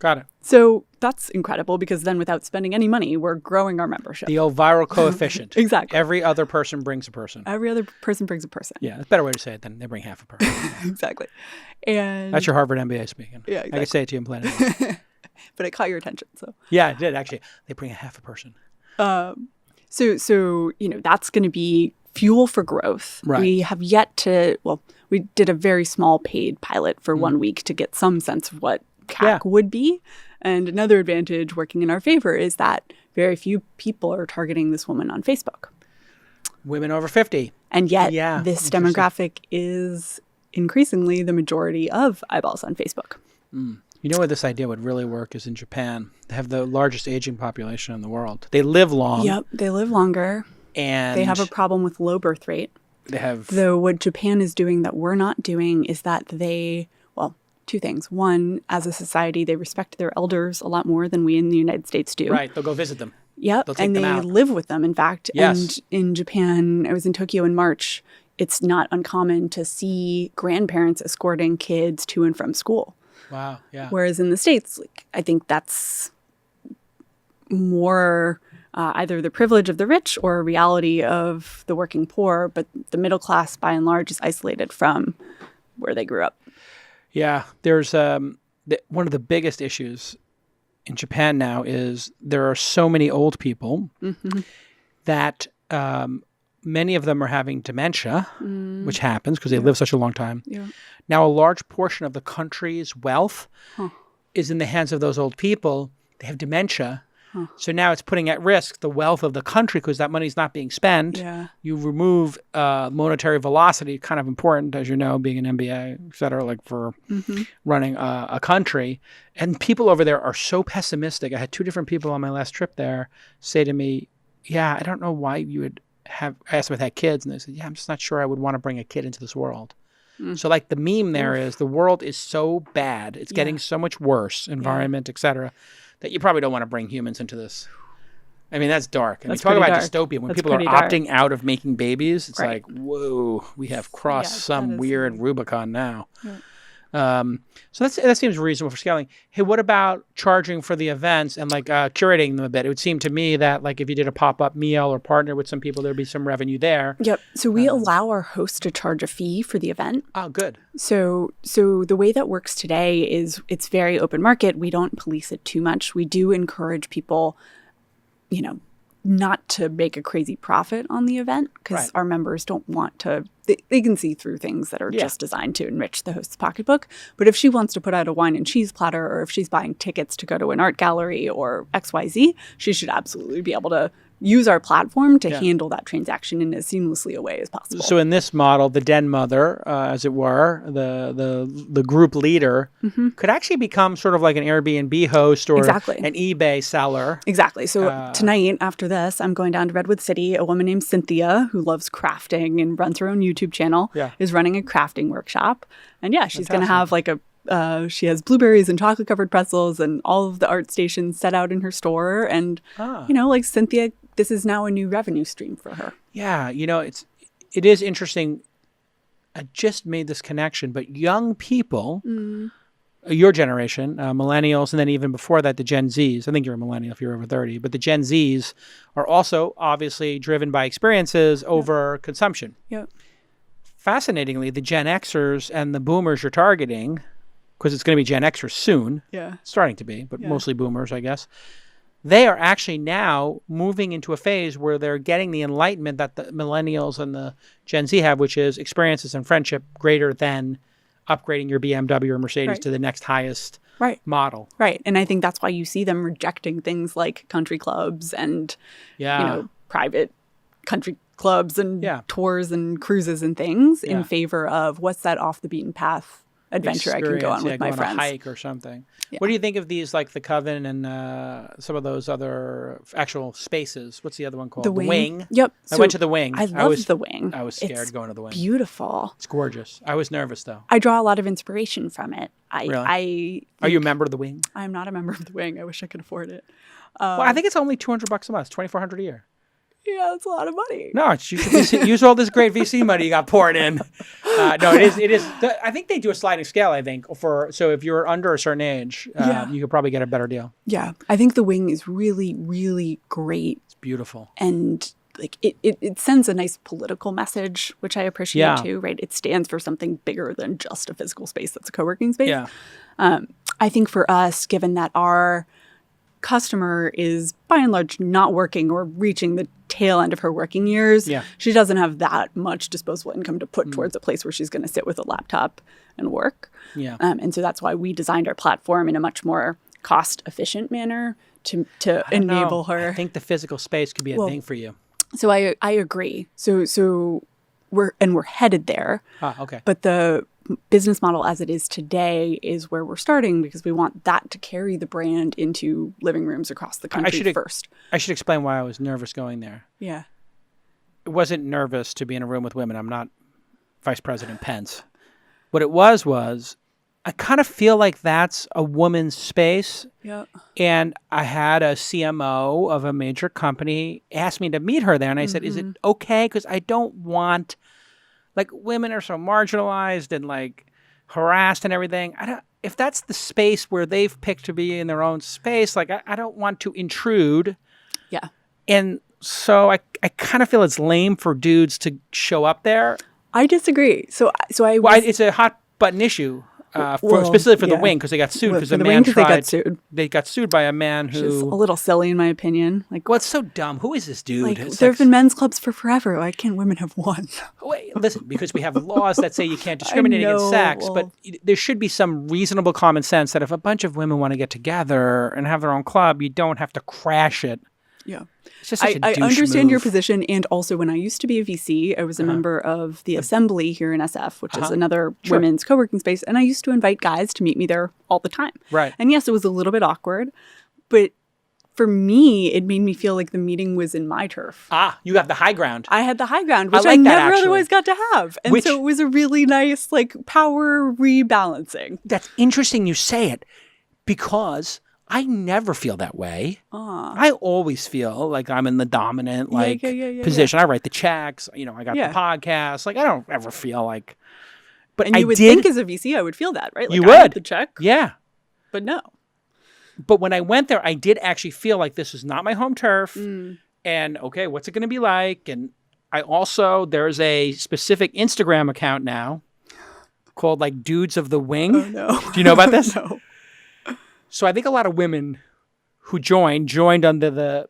Got it. So that's incredible because then without spending any money, we're growing our membership. The old viral coefficient. Exactly. Every other person brings a person. Every other person brings a person. Yeah, that's a better way to say it than they bring half a person. Exactly. And that's your Harvard MBA speaking. Yeah, exactly. I could say it to you in planet. But it caught your attention, so. Yeah, it did actually. They bring a half a person. So that's going to be fuel for growth. Right. We have yet to, we did a very small paid pilot for 1 week to get some sense of what CAC would be. And another advantage working in our favor is that very few people are targeting this woman on Facebook. Women over 50. And yet this demographic is increasingly the majority of eyeballs on Facebook. You know where this idea would really work is in Japan. They have the largest aging population in the world. They live long. Yep, they live longer. And they have a problem with low birth rate. They have... Though what Japan is doing that we're not doing is that they, two things. One, as a society, they respect their elders a lot more than we in the United States do. Right, they'll go visit them. Yep, and they live with them, in fact. Yes. And in Japan, I was in Tokyo in March, it's not uncommon to see grandparents escorting kids to and from school. Wow, yeah. Whereas in the States, I think that's more either the privilege of the rich or a reality of the working poor, but the middle class, by and large, is isolated from where they grew up. Yeah, there's one of the biggest issues in Japan now is there are so many old people that many of them are having dementia, which happens because they live such a long time. Yeah. Now, a large portion of the country's wealth is in the hands of those old people. They have dementia. So now it's putting at risk the wealth of the country because that money's not being spent. Yeah. You remove monetary velocity, kind of important, as you know, being an MBA, et cetera, like for running a country. And people over there are so pessimistic. I had two different people on my last trip there say to me, I don't know why you would have, I asked them if they had kids, and they said, I'm just not sure I would want to bring a kid into this world. So like the meme there is the world is so bad. It's getting so much worse, environment, et cetera, that you probably don't want to bring humans into this. I mean, that's dark. I mean, talk about dystopia. When people are opting out of making babies, it's like, whoa, we have crossed some weird Rubicon now. Yeah. So that seems reasonable for scaling. Hey, what about charging for the events and like curating them a bit? It would seem to me that like if you did a pop-up meal or partner with some people, there'd be some revenue there. Yep. So we allow our host to charge a fee for the event. Oh, good. So the way that works today is it's very open market. We don't police it too much. We do encourage people, not to make a crazy profit on the event because our members don't want to, they can see through things that are just designed to enrich the host's pocketbook. But if she wants to put out a wine and cheese platter, or if she's buying tickets to go to an art gallery or XYZ, she should absolutely be able to use our platform to handle that transaction in as seamlessly a way as possible. So in this model, the den mother, as it were, the group leader, could actually become sort of like an Airbnb host or an eBay seller. Exactly. So tonight, after this, I'm going down to Redwood City. A woman named Cynthia, who loves crafting and runs her own YouTube channel, is running a crafting workaboup. And she's going to have like she has blueberries and chocolate covered pretzels and all of the art stations set out in her store. And, like Cynthia, this is now a new revenue stream for her. Yeah. It is interesting. I just made this connection, but young people, your generation, millennials, and then even before that, the Gen Zs, I think you're a millennial if you're over 30, but the Gen Zs are also obviously driven by experiences over consumption. Yep. Fascinatingly, the Gen Xers and the boomers you're targeting, because it's going to be Gen Xers soon. Yeah. Starting to be, but mostly boomers, I guess. They are actually now moving into a phase where they're getting the enlightenment that the millennials and the Gen Z have, which is experiences and friendship greater than upgrading your BMW or Mercedes to the next highest model. Right. And I think that's why you see them rejecting things like country clubs and, private country clubs and tours and cruises and things in favor of what's that off the beaten path adventure I can go on with my friends. On a hike or something. Yeah. What do you think of these, like the Coven and some of those other actual spaces? What's the other one called? The Wing. Yep. I went to the Wing. I love the Wing. I was scared going to the Wing. Beautiful. It's gorgeous. I was nervous though. I draw a lot of inspiration from it. Really? Are you a member of the Wing? I'm not a member of the Wing. I wish I could afford it. Well, I think it's only $200 a month, $2,400 a year. Yeah, that's a lot of money. No, you should use all this great VC money you got pouring in. No, it is. I think they do a sliding scale, so if you're under a certain age, you could probably get a better deal. Yeah, I think the Wing is really, really great. It's beautiful. And like it sends a nice political message, which I appreciate too, right? It stands for something bigger than just a physical space that's a co-working space. Yeah. I think for us, given that our customer is by and large not working or reaching the tail end of her working years, Yeah. she doesn't have that much disposable income to put towards a place where she's going to sit with a laptop and work. Yeah. And so that's why we designed our platform in a much more cost-efficient manner to I don't know. enable her. I think the physical space could be a thing for you. So I agree. So we're headed there. Okay. But the business model as it is today is where we're starting because we want that to carry the brand into living rooms across the country first. I should explain why I was nervous going there. Yeah. It wasn't nervous to be in a room with women. I'm not Vice President Pence. What it was I kind of feel like that's a woman's space. Yeah. And I had a CMO of a major company ask me to meet her there. And I said, is it okay? Because I don't want, like, women are so marginalized and, like, harassed and everything. If that's the space where they've picked to be in their own space, like, I don't want to intrude. Yeah. And so I kind of feel it's lame for dudes to show up there. I disagree. It's a hot button issue. Specifically for the wing, because they got sued because a man tried. They got sued by a man who. Which is a little silly in my opinion. Like, well, it's so dumb. Who is this dude? Like, there have been men's clubs for forever. Why can't women have one? Wait, listen, because we have laws that say you can't discriminate against sex, but there should be some reasonable common sense that if a bunch of women want to get together and have their own club, you don't have to crash it. Yeah. It's just such a I douche understand your move. position. And also, when I used to be a VC, I was a member of the Assembly here in SF, which is another women's co-working space. And I used to invite guys to meet me there all the time. Right. And yes, it was a little bit awkward. But for me, it made me feel like the meeting was in my turf. You have the high ground. I had the high ground, which like I that, never actually. otherwise got to have. And so it was a really nice, like, power rebalancing. That's interesting you say it, because I never feel that way. I always feel like I'm in the dominant position. I write the checks. I got the podcast. Like, I don't ever feel like. But and you would think as a VC, I would feel that, right? Like, you I would. write the check. Yeah. But no. But when I went there, I did actually feel like this is not my home turf. And okay, what's it going to be like? And there's a specific Instagram account now called like Dudes of the Wing. Oh, no. Do you know about this? No. So I think a lot of women who joined under the,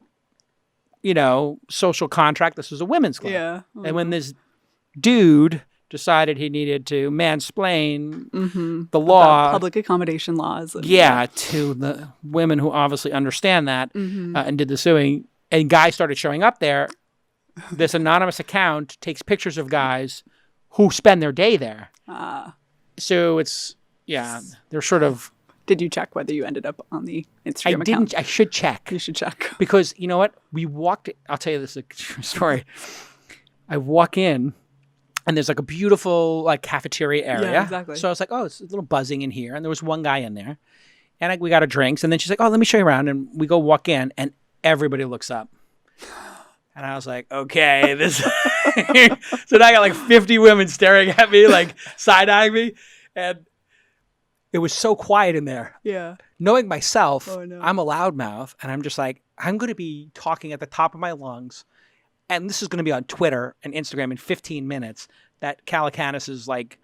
social contract. This was a women's club. Yeah. And when this dude decided he needed to mansplain the law. About public accommodation laws. To the women who obviously understand that and did the suing. And guys started showing up there. This anonymous account takes pictures of guys who spend their day there. So it's, they're sort of. Did you check whether you ended up on the Instagram account? I should check. You should check. Because you know what? We walked, I'll tell you this is a true story. I walk in and there's like a beautiful like cafeteria area. Yeah, exactly. So I was like, oh, it's a little buzzing in here. And there was one guy in there. And we got our drinks. And then she's like, oh, let me show you around. And we go walk in and everybody looks up. And I was like, okay, this. So now I got like 50 women staring at me, like side-eyeing me. And it was so quiet in there. Yeah. Knowing myself, no. I'm a loudmouth, and I'm just like, I'm going to be talking at the top of my lungs, and this is going to be on Twitter and Instagram in 15 minutes, that Calacanis is like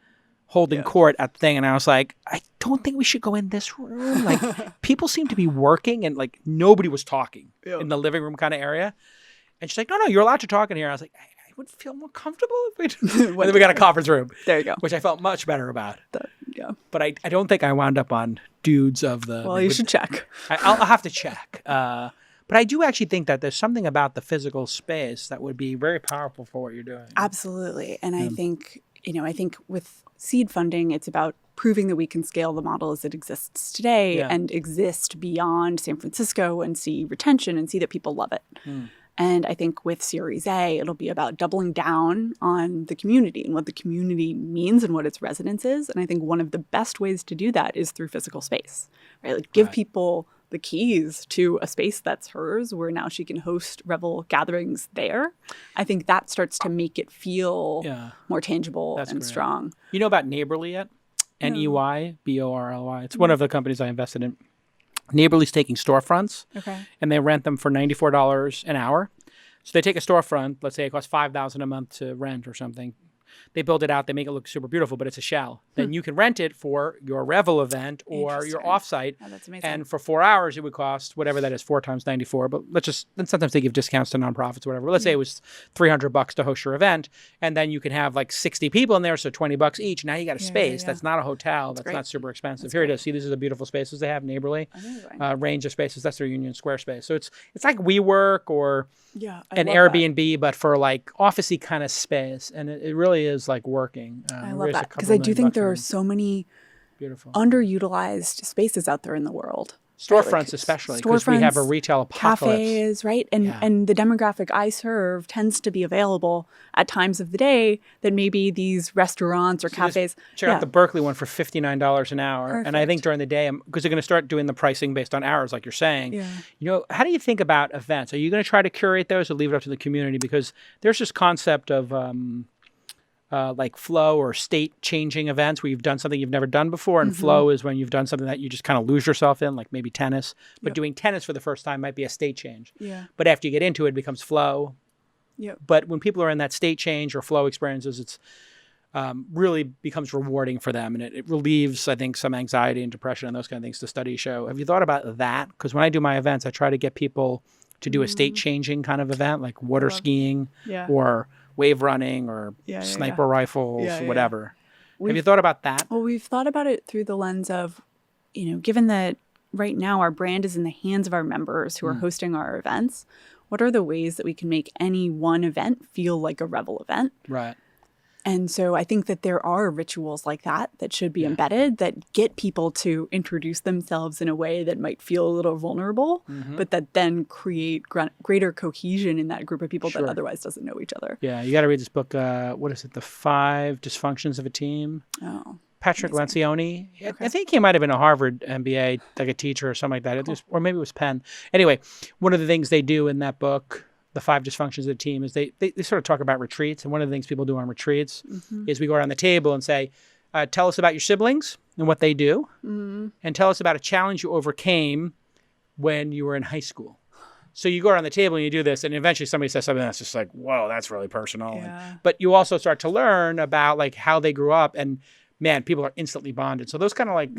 holding court at the thing. And I was like, I don't think we should go in this room. Like, people seem to be working, and like nobody was talking in the living room kind of area. And she's like, no, you're allowed to talk in here. I was like, I would feel more comfortable if we did. And then we got a conference room. There you go. Which I felt much better about. But I don't think I wound up on Dudes of the... Well, you should check. I'll have to check. But I do actually think that there's something about the physical space that would be very powerful for what you're doing. Absolutely. And I think with seed funding, it's about proving that we can scale the model as it exists today and exist beyond San Francisco and see retention and see that people love it. And I think with Series A, it'll be about doubling down on the community and what the community means and what its resonance is. And I think one of the best ways to do that is through physical space, right? Like give people the keys to a space that's hers, where now she can host Revel gatherings there. I think that starts to make it feel more tangible and strong. You know about Neighborly yet? Neyborly. It's one of the companies I invested in. Neighborly's taking storefronts, and they rent them for $94 an hour. So they take a storefront, let's say it costs $5,000 a month to rent or something, They build it out, they make it look super beautiful, but it's a shell. Then you can rent it for your Revel event or your offsite. Oh, that's amazing. And for 4 hours, it would cost whatever that is, 4 times 94. But then sometimes they give discounts to nonprofits or whatever. But let's say it was $300 to host your event. And then you can have like 60 people in there, so $20 each. Now you got a space. That's not a hotel. That's not super expensive. Here it is. See, these are the beautiful spaces they have, Neighborly. Range of spaces. That's their Union Square space. So it's like WeWork or an Airbnb, but for like officey kind of space. And it really is like working. I love that because I do think there are so many beautiful underutilized spaces out there in the world. Storefronts, like, especially because we have a retail apocalypse. Cafes, right? And the demographic I serve tends to be available at times of the day that maybe these restaurants or cafes. Check out the Berkeley one for $59 an hour. Perfect. And I think during the day, because they're going to start doing the pricing based on hours, like you're saying. Yeah. You know, how do you think about events? Are you going to try to curate those or leave it up to the community? Because there's this concept of like flow or state changing events where you've done something you've never done before. And flow is when you've done something that you just kind of lose yourself in, like maybe tennis. But doing tennis for the first time might be a state change. Yeah. But after you get into it, it becomes flow. Yep. But when people are in that state change or flow experiences, it's really becomes rewarding for them. And it relieves, I think, some anxiety and depression and those kind of things the studies show. Have you thought about that? Because when I do my events, I try to get people to do a state changing kind of event, like water skiing or wave running or sniper rifles, whatever. Have you thought about that? Well, we've thought about it through the lens of, you know, given that right now our brand is in the hands of our members who are hosting our events, what are the ways that we can make any one event feel like a Revel event? Right. And so I think that there are rituals like that should be embedded that get people to introduce themselves in a way that might feel a little vulnerable, but that then create greater cohesion in that group of people that otherwise doesn't know each other. Yeah, you got to read this book. What is it? The 5 Dysfunctions of a Team. Oh. Patrick Lencioni. Okay. I think he might have been a Harvard MBA, like a teacher or something like that. Or maybe it was Penn. Anyway, one of the things they do in that book, the 5 Dysfunctions of the Team, is they sort of talk about retreats. And one of the things people do on retreats is we go around the table and say, tell us about your siblings and what they do. And tell us about a challenge you overcame when you were in high school. So you go around the table and you do this, and eventually somebody says something that's just like, whoa, that's really personal. Yeah. But you also start to learn about like how they grew up, and man, people are instantly bonded. So those kind of like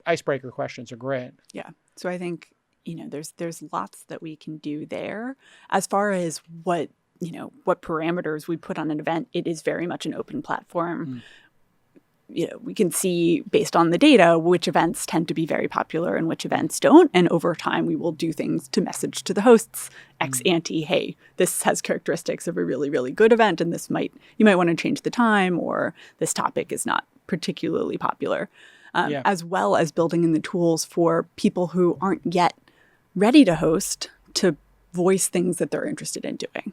icebreaker questions are great. Yeah. So I think, you know, there's lots that we can do there. As far as what parameters we put on an event, it is very much an open platform. You know, we can see based on the data which events tend to be very popular and which events don't. And over time, we will do things to message to the hosts ex ante, hey, this has characteristics of a really, really good event, and you might want to change the time, or this topic is not particularly popular. As well as building in the tools for people who aren't yet ready to host to voice things that they're interested in doing.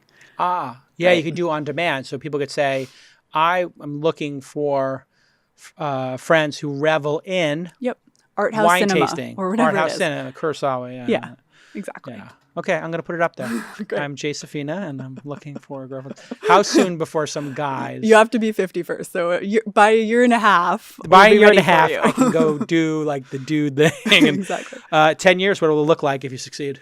You could do on demand. So people could say, I am looking for friends who revel in art house wine cinema tasting or whatever art house it is. cinema, Kurosawa. Yeah, exactly. Yeah. Okay, I'm going to put it up there. I'm Josefina, and I'm looking for a girlfriend. How soon before some guys? You have to be 50 first. So by a year and a half. By a year and a half, I can go do like the dude thing. And, exactly. 10 years, what will it look like if you succeed?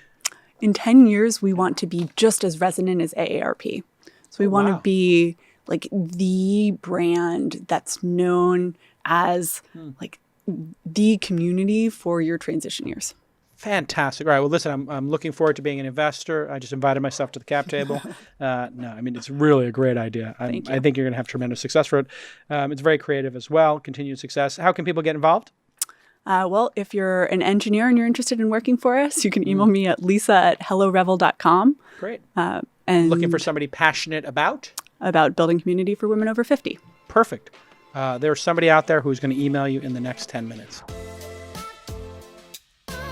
In 10 years, we want to be just as resonant as AARP. So we want to be like the brand that's known as like the community for your transition years. Fantastic. All right. Well, listen, I'm looking forward to being an investor. I just invited myself to the cap table. No, I mean, it's really a great idea. I think you're going to have tremendous success for it. It's very creative as well. Continued success. How can people get involved? Well, if you're an engineer and you're interested in working for us, you can email me at lisa@hellorevel.com. Great. And looking for somebody passionate about building community for women over 50. Perfect. There's somebody out there who's going to email you in the next 10 minutes.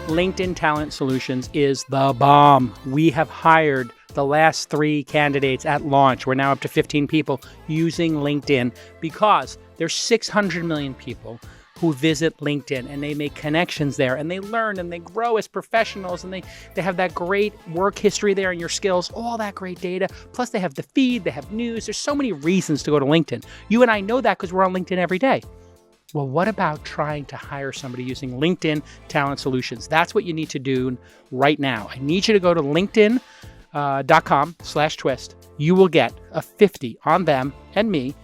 LinkedIn Talent Solutions is the bomb. We have hired the last 3 candidates at launch. We're now up to 15 people using LinkedIn because there's 600 million people who visit LinkedIn, and they make connections there, and they learn and they grow as professionals, and they have that great work history there and your skills, all that great data. Plus they have the feed, they have news. There's so many reasons to go to LinkedIn. You and I know that because we're on LinkedIn every day. Well, what about trying to hire somebody using LinkedIn Talent Solutions? That's what you need to do right now. I need you to go to linkedin.com/twist. You will get a 50 on them and me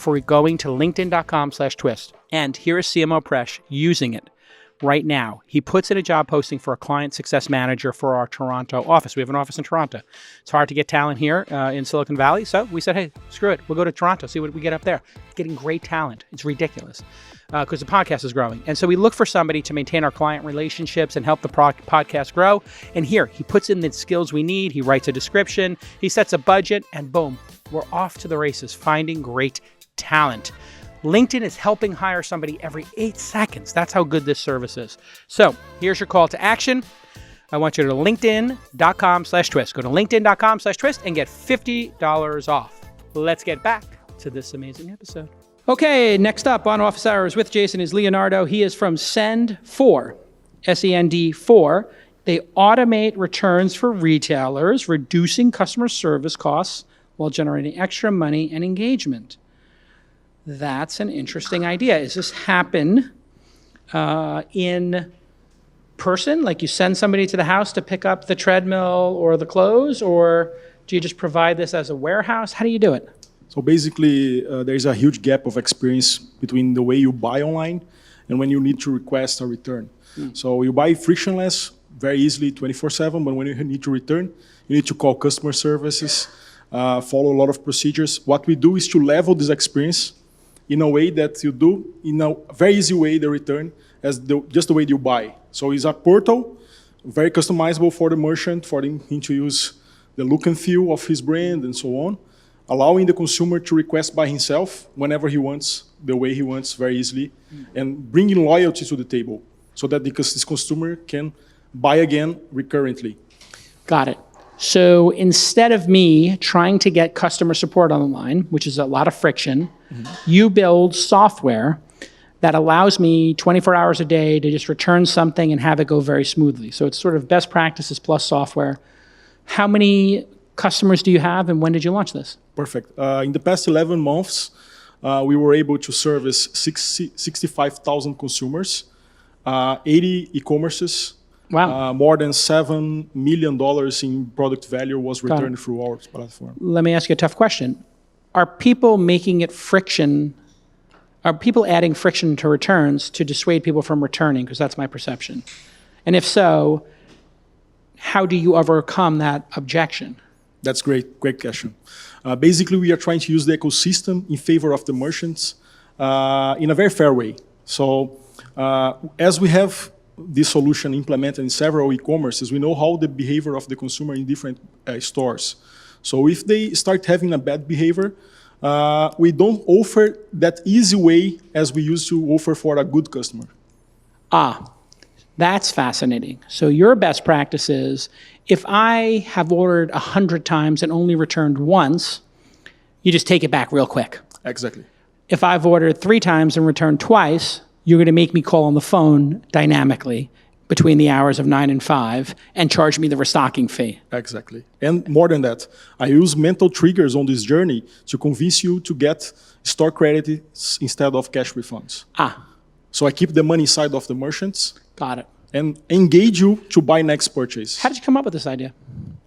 for going to linkedin.com/twist. And here is CMO Presh using it right now. He puts in a job posting for a client success manager for our Toronto office. We have an office in Toronto. It's hard to get talent here in Silicon Valley. So we said, hey, screw it. We'll go to Toronto, see what we get up there. Getting great talent. It's ridiculous because the podcast is growing. And so we look for somebody to maintain our client relationships and help the podcast grow. And here, he puts in the skills we need. He writes a description. He sets a budget, and boom, we're off to the races, finding great talent. LinkedIn is helping hire somebody every 8 seconds. That's how good this service is. So here's your call to action. I want you to linkedin.com/twist. Go to linkedin.com/twist and get $50 off. Let's get back to this amazing episode. Okay, next up on Office Hours with Jason is Leonardo. He is from Send4, SEND4. They automate returns for retailers, reducing customer service costs while generating extra money and engagement. That's an interesting idea. Does this happen in person? Like you send somebody to the house to pick up the treadmill or the clothes? Or do you just provide this as a warehouse? How do you do it? So basically, there's a huge gap of experience between the way you buy online and when you need to request a return. So you buy frictionless, very easily, 24/7, but when you need to return, you need to call customer services, follow a lot of procedures. What we do is to level this experience in a way that you do in a very easy way the return as just the way you buy. So it's a portal, very customizable for the merchant, for him to use the look and feel of his brand and so on, allowing the consumer to request by himself whenever he wants, the way he wants, very easily, and bringing loyalty to the table so that this consumer can buy again recurrently. Got it. So instead of me trying to get customer support on the line, which is a lot of friction, you build software that allows me 24 hours a day to just return something and have it go very smoothly. So it's sort of best practices plus software. How many customers do you have, and when did you launch this? Perfect. In the past 11 months, we were able to service 65,000 consumers, 80 e-commerces. Wow. More than $7 million in product value was returned through our platform. Let me ask you a tough question. Are people making it friction? Are people adding friction to returns to dissuade people from returning? Because that's my perception. And if so, how do you overcome that objection? That's great question. Basically, we are trying to use the ecosystem in favor of the merchants in a very fair way. So as we have this solution implemented in several e-commerces, we know how the behavior of the consumer in different stores. So if they start having a bad behavior, we don't offer that easy way as we used to offer for a good customer. That's fascinating. So your best practice is, if I have ordered 100 times and only returned once, you just take it back real quick. Exactly. If I've ordered 3 times and returned twice, you're going to make me call on the phone dynamically between the hours of 9 and 5 and charge me the restocking fee. Exactly. And more than that, I use mental triggers on this journey to convince you to get store credits instead of cash refunds. So I keep the money inside of the merchants. Got it. And engage you to buy next purchase. How did you come up with this idea?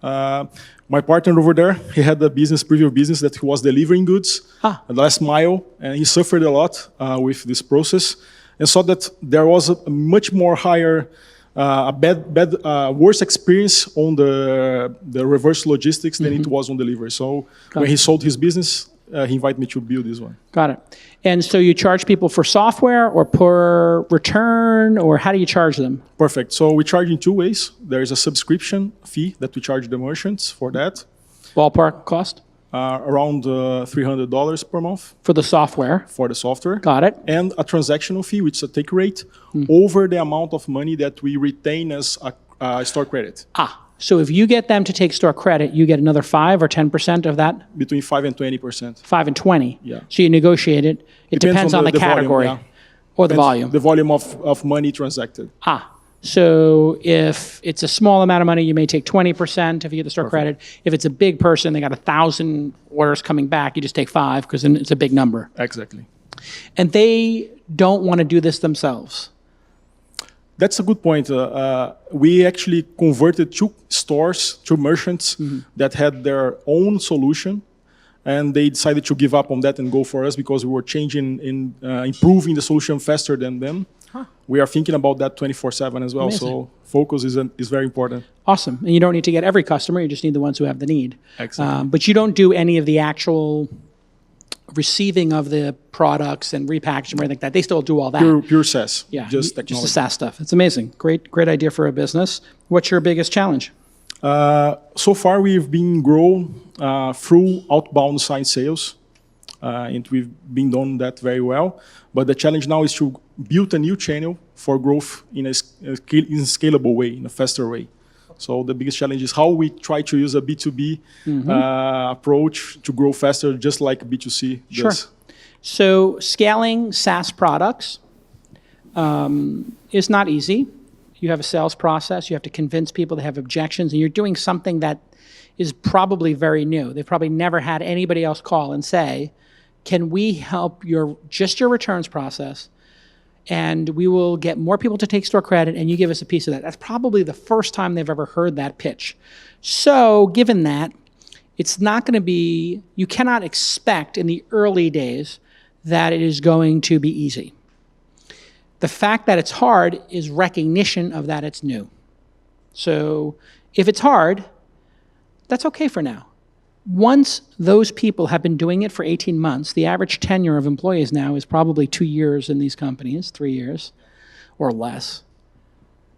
My partner over there, he had a previous business that he was delivering goods, the last mile, and he suffered a lot with this process, and saw that there was a much more higher, worse experience on the reverse logistics than it was on delivery. So when he sold his business, he invited me to build this one. Got it. And so you charge people for software or per return, or how do you charge them? Perfect. So we charge in 2 ways. There is a subscription fee that we charge the merchants for that. Ballpark cost? Around $300 per month. For the software? For the software. Got it. And a transactional fee, which is a take rate, over the amount of money that we retain as a store credit. So if you get them to take store credit, you get another 5 or 10% of that? Between 5 and 20%. 5 and 20? Yeah. So you negotiate it. It depends on the category volume, or the volume. The volume of money transacted. So if it's a small amount of money, you may take 20% if you get the store credit. If it's a big person, they got 1,000 orders coming back, you just take 5 because then it's a big number. Exactly. And they don't want to do this themselves. That's a good point. We actually converted 2 stores, 2 merchants that had their own solution. and they decided to give up on that and go for us because we were changing and improving the solution faster than them. We are thinking about that 24/7 as well. Amazing. So focus is very important. Awesome. And you don't need to get every customer. You just need the ones who have the need. Exactly. But you don't do any of the actual receiving of the products and repackaging or anything like that. They still do all that. Pure SaaS. Yeah, Just technology. just the SaaS stuff. It's amazing. Great idea for a business. What's your biggest challenge? So far, we've been grown through outbound side sales, and we've been doing that very well. But the challenge now is to build a new channel for growth in a scalable way, in a faster way. So the biggest challenge is how we try to use a B2B approach to grow faster, just like B2C does. Sure. So scaling SaaS products is not easy. You have a sales process. You have to convince people. They have objections, and you're doing something that is probably very new. They've probably never had anybody else call and say, "Can we help your returns process, and we will get more people to take store credit, and you give us a piece of that." That's probably the first time they've ever heard that pitch. So given that, it's not going to be, you cannot expect in the early days that it is going to be easy. The fact that it's hard is recognition of that it's new. So if it's hard, that's okay for now. Once those people have been doing it for 18 months, the average tenure of employees now is probably 2 years in these companies, 3 years or less.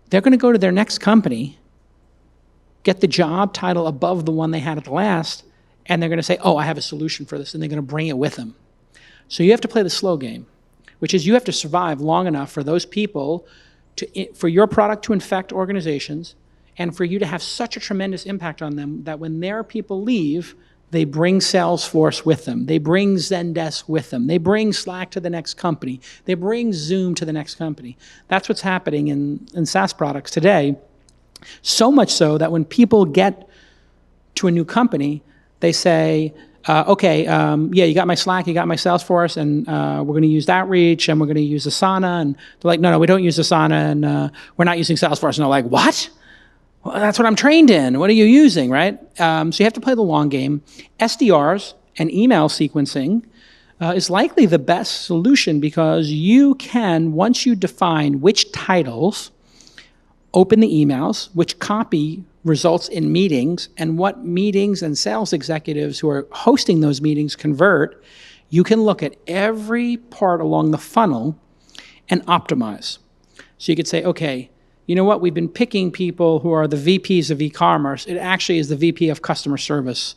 They're going to go to their next company, get the job title above the one they had at the last, and they're going to say, "Oh, I have a solution for this," and they're going to bring it with them. So you have to play the slow game, which is you have to survive long enough for those people for your product to infect organizations, and for you to have such a tremendous impact on them that when their people leave, they bring Salesforce with them. They bring Zendesk with them. They bring Slack to the next company. They bring Zoom to the next company. That's what's happening in SaaS products today. So much so that when people get to a new company, they say, okay, you got my Slack, you got my Salesforce, and we're going to use Outreach, and we're going to use Asana. And they're like, no, we don't use Asana, and we're not using Salesforce. And they're like, what? Well, that's what I'm trained in. What are you using, right? So you have to play the long game. SDRs and email sequencing is likely the best solution because you can, once you define which titles open the emails, which copy results in meetings, and what meetings and sales executives who are hosting those meetings convert, you can look at every part along the funnel and optimize. So you could say, okay, you know what? We've been picking people who are the VPs of e-commerce. It actually is the VP of customer service,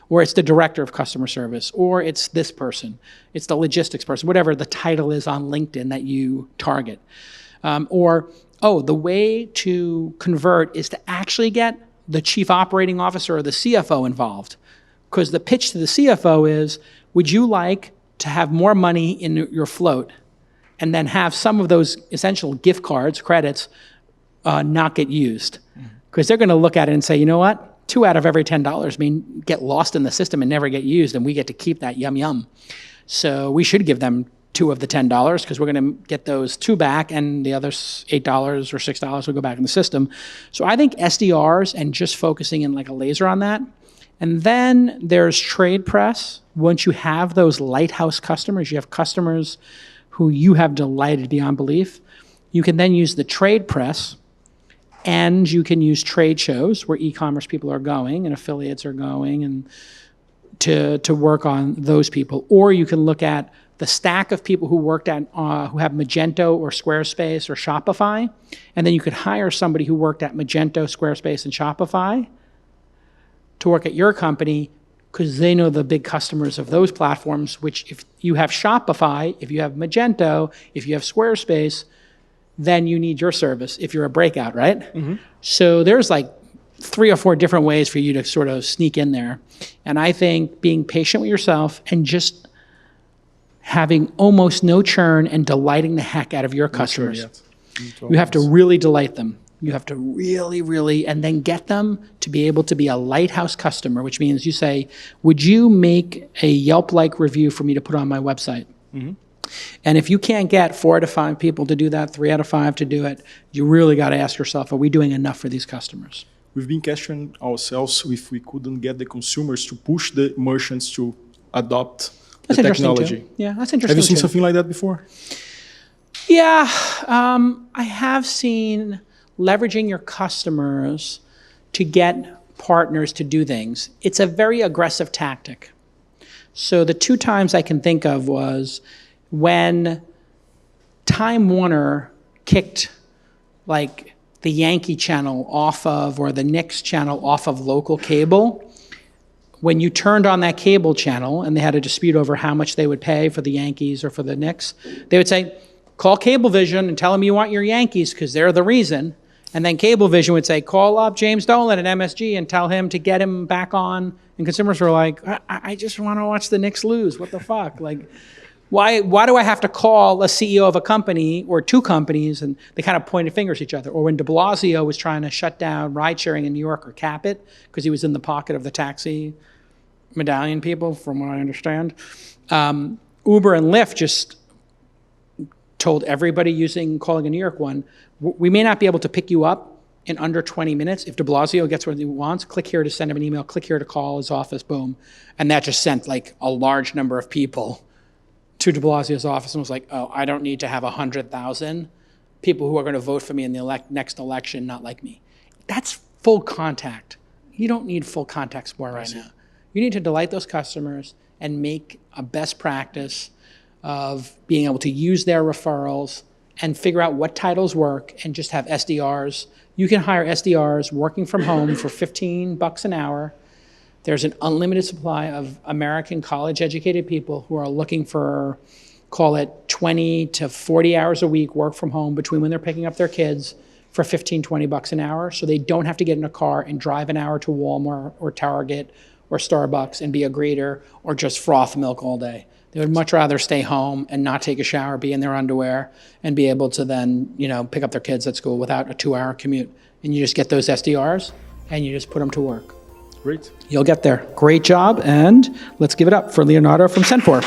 or it's the director of customer service, or it's this person. It's the logistics person, whatever the title is on LinkedIn that you target. The way to convert is to actually get the chief operating officer or the CFO involved. Because the pitch to the CFO is, would you like to have more money in your float and then have some of those essential gift cards, credits, not get used? Because they're going to look at it and say, you know what? 2 out of every $10 get lost in the system and never get used, and we get to keep that yum. So we should give them 2 of the $10 because we're going to get those 2 back, and the other $8 or $6 will go back in the system. So I think SDRs and just focusing in like a laser on that. And then there's trade press. Once you have those lighthouse customers, you have customers who you have delighted beyond belief, you can then use the trade press, and you can use trade shows where e-commerce people are going and affiliates are going, and to work on those people. Or you can look at the stack of people who worked at who have Magento or Squarespace or Shopify, and then you could hire somebody who worked at Magento, Squarespace, and Shopify to work at your company because they know the big customers of those platforms, which if you have Shopify, if you have Magento, if you have Squarespace, then you need your service if you're a breakout, right? Mm-hmm. So there's like 3 or 4 different ways for you to sort of sneak in there. And I think being patient with yourself and just having almost no churn and delighting the heck out of your customers. You have to really delight them. You have to really, and then get them to be able to be a lighthouse customer, which means you say, would you make a Yelp-like review for me to put on my website? Mm-hmm. And if you can't get 4 out of 5 people to do that, 3 out of 5 to do it, you really got to ask yourself, are we doing enough for these customers? We've been questioning ourselves if we couldn't get the consumers to push the merchants to adopt That's the interesting technology. too. Yeah, that's interesting. Have you seen too. something like that before? Yeah, I have seen leveraging your customers to get partners to do things. It's a very aggressive tactic. So the 2 times I can think of was when Time Warner kicked like the Yankee channel off of, or the Knicks channel off of local cable. When you turned on that cable channel and they had a dispute over how much they would pay for the Yankees or for the Knicks, they would say, call Cablevision and tell them you want your Yankees because they're the reason. And then Cablevision would say, call up James Dolan at MSG and tell him to get him back on. And consumers were like, I just want to watch the Knicks lose. What the fuck? Like, why do I have to call a CEO of a company or 2 companies? And they kind of pointed fingers at each other. Or when de Blasio was trying to shut down ride sharing in New York or cap it because he was in the pocket of the taxi medallion people, from what I understand. Uber and Lyft just told everybody calling a New York one, we may not be able to pick you up in under 20 minutes. If de Blasio gets what he wants, click here to send him an email, click here to call his office, boom. And that just sent like a large number of people to de Blasio's office and was like, oh, I don't need to have 100,000 people who are going to vote for me in the next election, not like me. That's full contact. You don't need full contact support right now. You need to delight those customers and make a best practice of being able to use their referrals and figure out what titles work and just have SDRs. You can hire SDRs working from home for $15 an hour. There's an unlimited supply of American college-educated people who are looking for, call it 20 to 40 hours a week, work from home between when they're picking up their kids for $15, $20 an hour, so they don't have to get in a car and drive an hour to Walmart or Target or Starbucks and be a greeter or just froth milk all day. They would much rather stay home and not take a shower, be in their underwear, and be able to then, pick up their kids at school without a 2-hour commute. And you just get those SDRs and you just put them to work. Great. You'll get there. Great job, and let's give it up for Leonardo from Senfor.